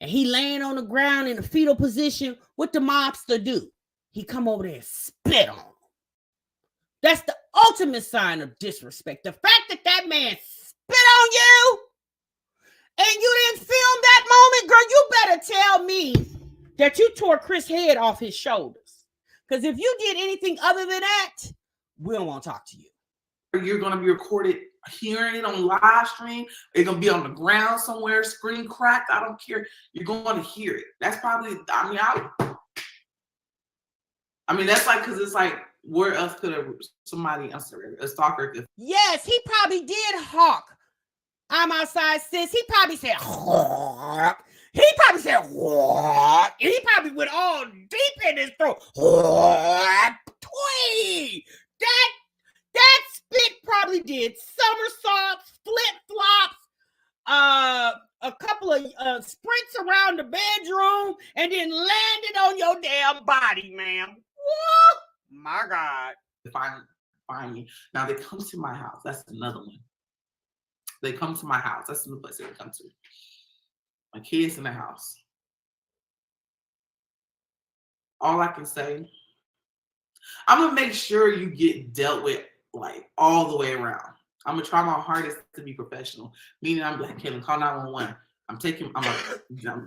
and he laying on the ground in a fetal position, what the mobster do? He come over there and spit on him. That's the ultimate sign of disrespect. The fact that man spit on you and you didn't film that moment, girl, you better tell me that you tore Chris' head off his shoulders. Because if you did anything other than that, we don't want to talk to you. You're going to be recorded hearing it on live stream. It's going to be on the ground somewhere, screen cracked. I don't care. You're going to hear it. That's probably, that's like, because it's like, where else could a stalker could? Yes, he probably did hawk. I'm outside, sis. He probably said, hawk. He probably said, hawk. And he probably went all deep in his throat. Hawk. That spit probably did somersaults, flip-flops, a couple of sprints around the bedroom, and then landed on your damn body, ma'am. My God. Find me. Now they come to my house. That's another one. They come to my house. That's the place they come to. My kids in the house. All I can say, I'm gonna make sure you get dealt with like all the way around. I'm gonna try my hardest to be professional. Meaning, I'm like, Kaylin, call 911. I'm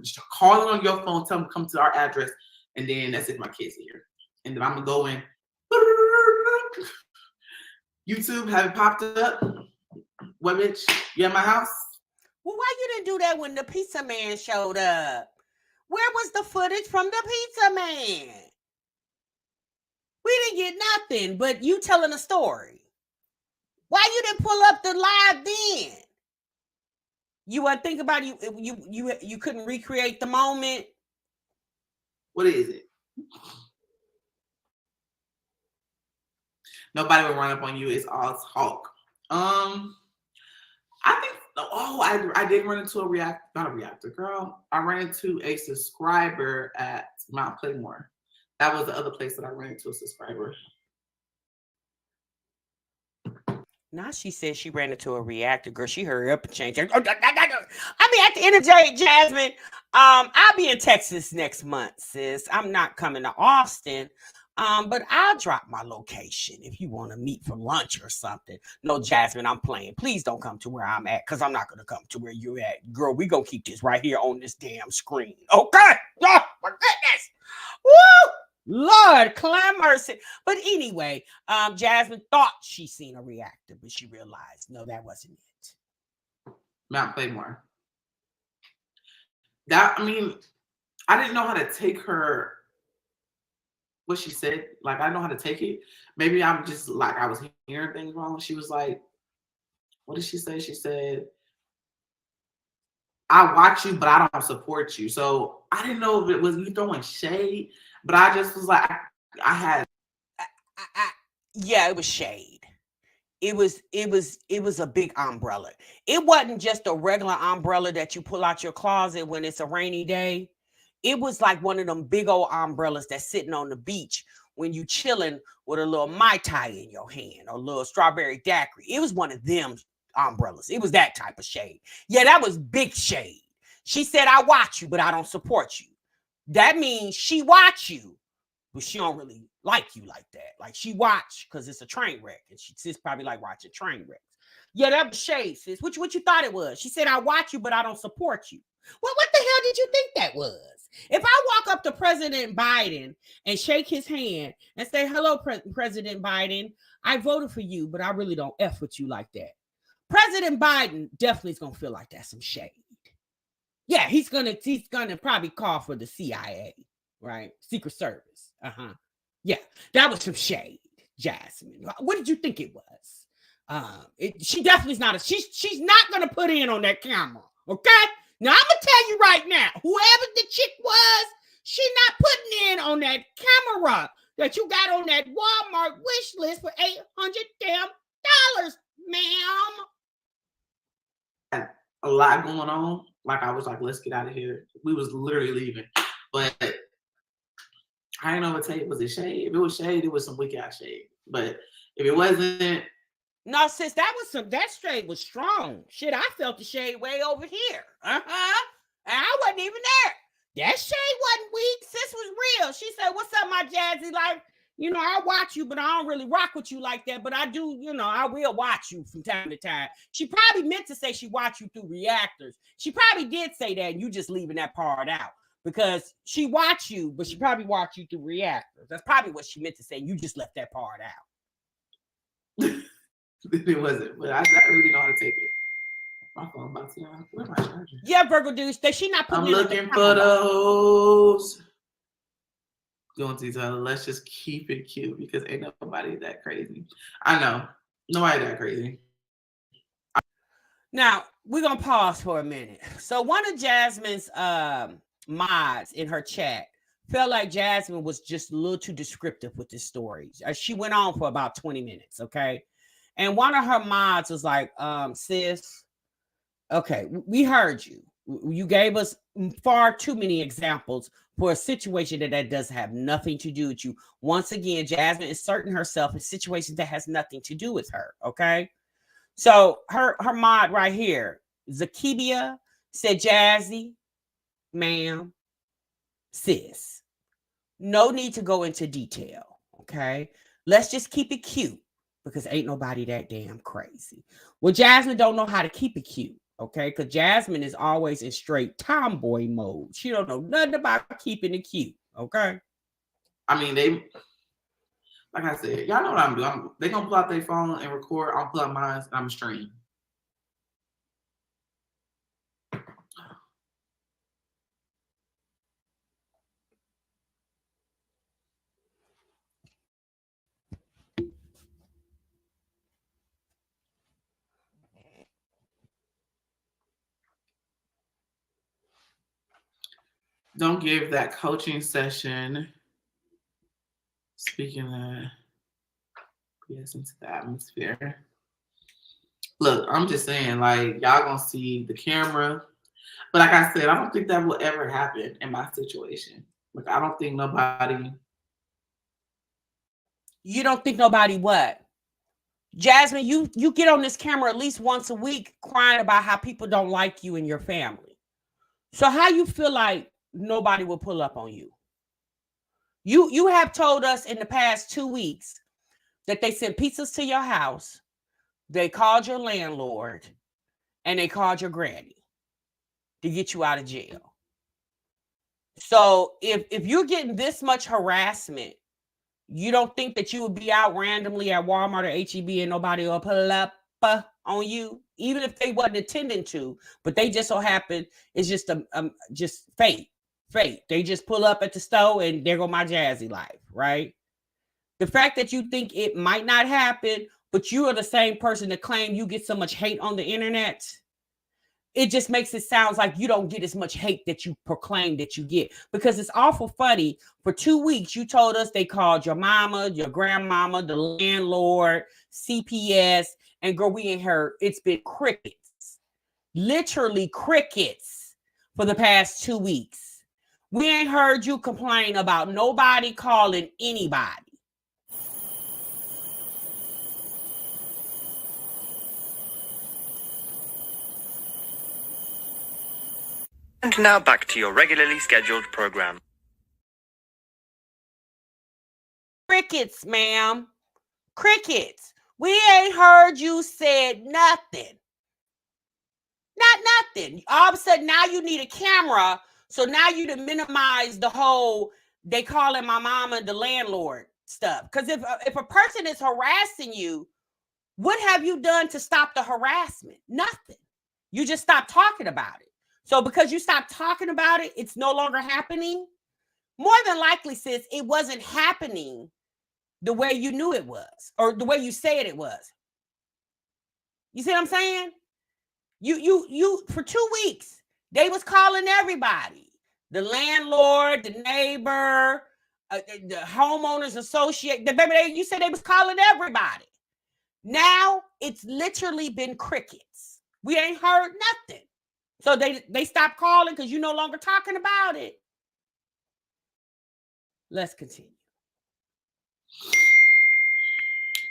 just calling on your phone, tell them to come to our address, and then that's if my kids are here. And then I'm gonna go in. YouTube, have it popped up? What, bitch? You at my house? Well, why you didn't do that when the pizza man showed up? Where was the footage from the pizza man? We didn't get nothing, but you telling a story. Why you didn't pull up the live then? You want to think about it, you couldn't recreate the moment? What is it? Nobody will run up on you. It's all talk. I think. Oh, I did run into not a reactor, girl. I ran into a subscriber at Mount Playmore. That was the other place that I ran into a subscriber. Now she said she ran into a reactor, girl. She hurry up and change. I mean, at the end of the day, Jasmine, I'll be in Texas next month, sis. I'm not coming to Austin. But I'll drop my location if you want to meet for lunch or something. No, Jasmine, I'm playing. Please don't come to where I'm at, because I'm not going to come to where you're at. Girl, we going to keep this right here on this damn screen. Okay? Oh, my goodness. Woo! Lord, climb mercy. But anyway, Jasmine thought she seen a reactor, but she realized, no, that wasn't it. Mount Playmore. I didn't know how to take her, what she said. Like, I don't know how to take it. Maybe I'm just like, I was hearing things wrong. She was like, what did she say? She said, I watch you, but I don't support you. So I didn't know if it was me throwing shade, but I just was like, yeah, it was shade. It was a big umbrella. It wasn't just a regular umbrella that you pull out your closet when it's a rainy day. It was like one of them big old umbrellas that's sitting on the beach when you chilling with a little Mai Tai in your hand or a little strawberry daiquiri. It was one of them umbrellas. It was that type of shade. Yeah, that was big shade. She said, I watch you, but I don't support you. That means she watch you, but she don't really like you like that. Like, she watch because it's a train wreck, and she's probably like watching train wrecks. Yeah, that was shade, sis. What you thought it was? She said, I watch you, but I don't support you. Well, what the hell did you think that was? If I walk up to President Biden and shake his hand and say, hello, President Biden, I voted for you, but I really don't F with you like that. President Biden definitely is going to feel like that's some shade. Yeah, he's gonna probably call for the CIA, right? Secret Service. Yeah, that was some shade, Jasmine. What did you think it was? She definitely is not she's not gonna put in on that camera, okay? Now I'm gonna tell you right now, whoever the chick was, she's not putting in on that camera that you got on that Walmart wish list for $800 damn, ma'am. A lot going on. Like, I was like, let's get out of here. We was literally leaving, but I didn't know what to tell you. Was it shade? If it was shade, it was some weak ass shade. But if it wasn't, no, sis, that shade was strong. Shit, I felt the shade way over here. And I wasn't even there. That shade wasn't weak. Sis was real. She said, what's up, my Jazzy Life? You know, I watch you, but I don't really rock with you like that. But I do, I will watch you from time to time. She probably meant to say she watched you through reactors. She probably did say that, and you just leaving that part out. Because she watched you, but she probably watched you through reactors. That's probably what she meant to say. You just left that part out. It wasn't, but I really know how to take it. My phone about to die. Where's my charger? Yeah, Virgo dude, she not putting. I'm looking for those. Going to each other. Let's just keep it cute because ain't nobody that crazy. I know, nobody that crazy. Now we're gonna pause for a minute. So one of Jasmine's mods in her chat felt like Jasmine was just a little too descriptive with this story. She went on for about 20 minutes, okay? And one of her mods was like, sis, okay, we heard you. You gave us far too many examples, for a situation that does have nothing to do with you. Once again, Jasmine is inserting herself in situations that has nothing to do with her. Okay. So her mod right here, Zakibia said, Jazzy, ma'am, sis, no need to go into detail. Okay. Let's just keep it cute because ain't nobody that damn crazy. Well, Jasmine don't know how to keep it cute. Okay, because Jasmine is always in straight tomboy mode. She don't know nothing about keeping it cute. Okay. I mean, like I said, y'all know what I'm doing. They gonna pull out their phone and record. I'll pull out mine and I'm stream. Don't give that coaching session. Speaking of, yes, into the atmosphere. Look, I'm just saying, like, y'all gonna see the camera. But like I said, I don't think that will ever happen in my situation. Like, I don't think nobody. You don't think nobody what? Jasmine, you get on this camera at least once a week crying about how people don't like you and your family. So how you feel like nobody will pull up on you? You have told us in the past 2 weeks that they sent pizzas to your house, they called your landlord, and they called your granny to get you out of jail. So if you're getting this much harassment, you don't think that you would be out randomly at Walmart or HEB and nobody will pull up on you, even if they wasn't intending to, but they just so happen it's just just fate. They just pull up at the store and there go my Jazzy Life, right? The fact that you think it might not happen, but you are the same person that claim you get so much hate on the internet, it just makes it sound like you don't get as much hate that you proclaim that you get. Because it's awful funny. For 2 weeks, you told us they called your mama, your grandmama, the landlord, CPS, and girl, we ain't heard. It's been crickets. Literally crickets for the past 2 weeks. We ain't heard you complain about nobody calling anybody. And now back to your regularly scheduled program. Crickets, ma'am. Crickets. We ain't heard you said nothing. Not nothing. All of a sudden, now you need a camera. So now you to minimize the whole, they calling my mama the landlord stuff. Because if a person is harassing you, what have you done to stop the harassment? Nothing. You just stopped talking about it. So because you stopped talking about it, it's no longer happening. More than likely, sis, it wasn't happening the way you knew it was, or the way you said it was. You see what I'm saying? You for 2 weeks, they was calling everybody. The landlord, the neighbor, the homeowners associate. You said they was calling everybody. Now it's literally been crickets. We ain't heard nothing. So they stopped calling because you're no longer talking about it. Let's continue.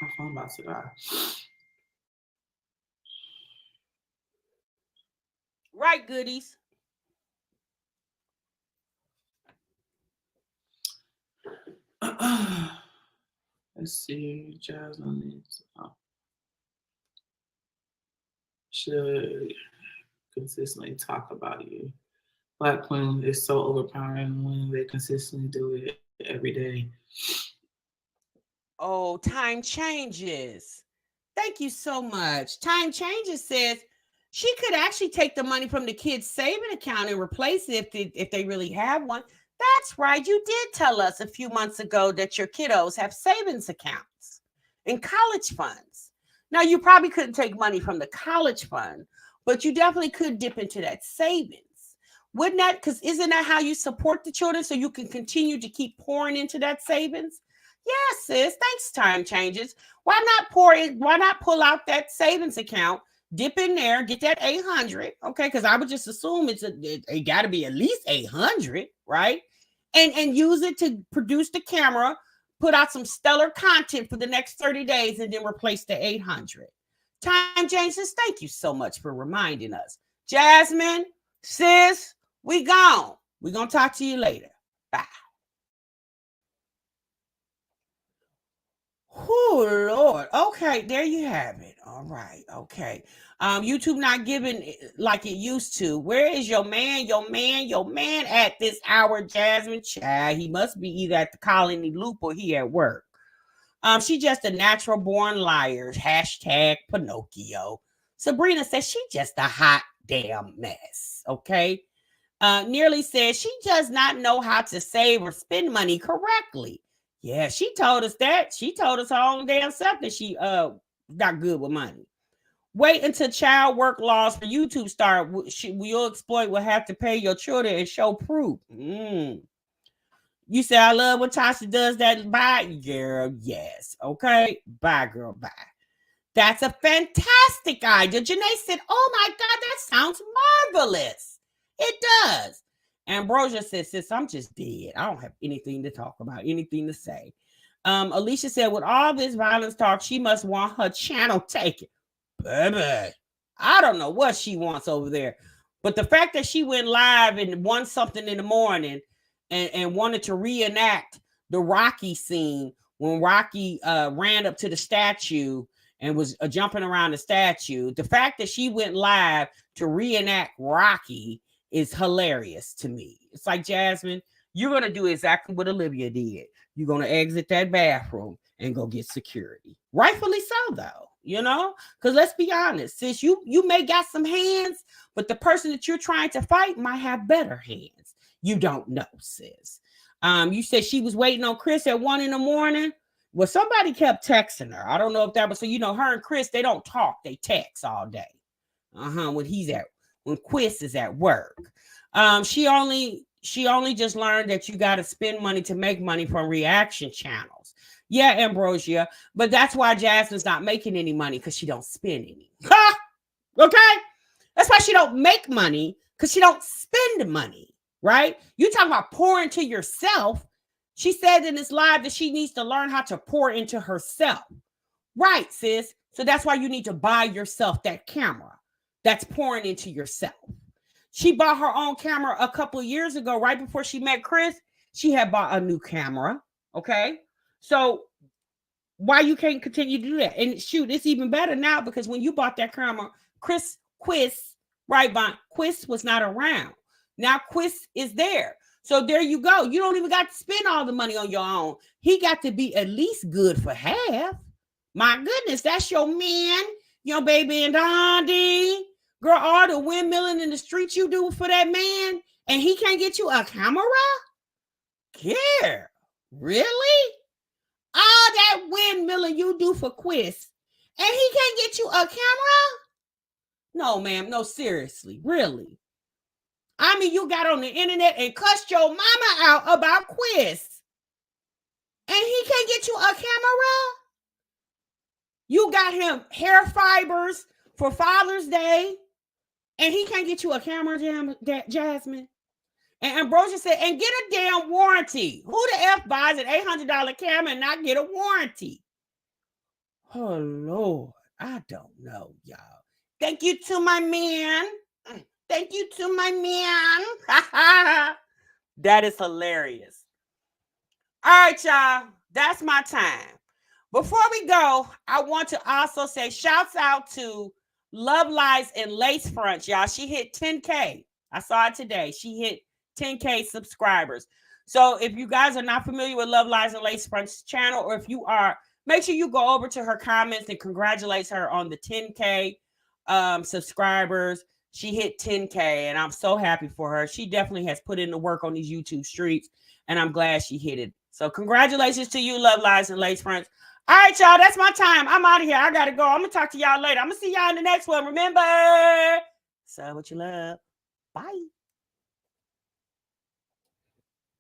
My phone about to die. Right, goodies. Let's see. Jasmine should consistently talk about you. Black Queen is so overpowering when they consistently do it every day. Oh, time changes. Thank you so much. Time changes says she could actually take the money from the kids' saving account and replace it if they really have one. That's right. You did tell us a few months ago that your kiddos have savings accounts and college funds. Now, you probably couldn't take money from the college fund, but you definitely could dip into that savings. Wouldn't that, because isn't that how you support the children so you can continue to keep pouring into that savings? Yes, sis. Thanks, time changes. Why not pull out that savings account, dip in there, get that 800, okay? Because I would just assume it got to be at least 800, right? and use it to produce the camera, put out some stellar content for the next 30 days, and then replace the 800. Time James, thank you so much for reminding us. Jasmine, sis, we gone. We're going to talk to you later. Bye. Oh, Lord. Okay, there you have it. All right. Okay. YouTube not giving like it used to. Where is your man at this hour, Jasmine? Child, he must be either at the Colony Loop or he at work. She just a natural born liar. Hashtag Pinocchio. Sabrina says she just a hot damn mess. Okay. Nearly says she does not know how to save or spend money correctly. Yeah, she told us that. She told us her own damn self that she not good with money. Wait until child work laws for YouTube start. You'll exploit will have to pay your children and show proof. You say I love when Tasha does that. Bye, girl. Yes. Okay. Bye, girl. Bye. That's a fantastic idea. Janae said, oh my God, that sounds marvelous. It does. Ambrosia says, sis, I'm just dead. I don't have anything to talk about, anything to say. Alicia said, with all this violence talk, she must want her channel taken. Baby, I don't know what she wants over there. But the fact that she went live and won something in the morning and wanted to reenact the Rocky scene when Rocky ran up to the statue and was jumping around the statue. The fact that she went live to reenact Rocky is hilarious to me. It's like, Jasmine, you're going to do exactly what Olivia did. You're going to exit that bathroom and go get security. Rightfully so, though, you know, because let's be honest, sis, you may got some hands, but the person that you're trying to fight might have better hands. You don't know, sis. You said she was waiting on Chris at 1 a.m. Well, somebody kept texting her. I don't know if that was so. You know, her and Chris, they don't talk. They text all day. When Quiz is at work. She only just learned that you got to spend money to make money from reaction channels. Yeah, Ambrosia, but that's why Jasmine's not making any money, because she don't spend any. Okay? That's why she don't make money, because she don't spend money, right? You talking about pour into yourself. She said in this live that she needs to learn how to pour into herself. Right, sis. So that's why you need to buy yourself that camera that's pouring into yourself. She bought her own camera a couple of years ago, right before she met Chris. She had bought a new camera. Okay. So why you can't continue to do that? And shoot, it's even better now, because when you bought that camera, Quiz, right, Quiz was not around. Now Quiz is there. So there you go. You don't even got to spend all the money on your own. He got to be at least good for half. My goodness, that's your man, your baby and Dondi. Girl, all the windmilling in the streets you do for that man, and he can't get you a camera? Care? Really? All that windmilling you do for Quiz, and he can't get you a camera? No, ma'am. No, seriously. Really? I mean, you got on the internet and cussed your mama out about Quiz, and he can't get you a camera? You got him hair fibers for Father's Day, and he can't get you a camera, Jasmine? And Ambrosia said, and get a damn warranty. Who the F buys an $800 camera and not get a warranty? Oh, Lord. I don't know, y'all. Thank you to my man. Thank you to my man. That is hilarious. All right, y'all. That's my time. Before we go, I want to also say shouts out to Love Lies and Lace Fronts, y'all. She hit 10K. I saw it today. She hit 10K subscribers. So if you guys are not familiar with Love Lies and Lace Fronts channel, or if you are, make sure you go over to her comments and congratulate her on the 10K subscribers. She hit 10K, and I'm so happy for her. She definitely has put in the work on these YouTube streets, and I'm glad she hit it. So congratulations to you, Love Lies and Lace Fronts. All right, y'all, that's my time. I'm out of here. I got to go. I'm going to talk to y'all later. I'm going to see y'all in the next one. Remember, say what you love. Bye.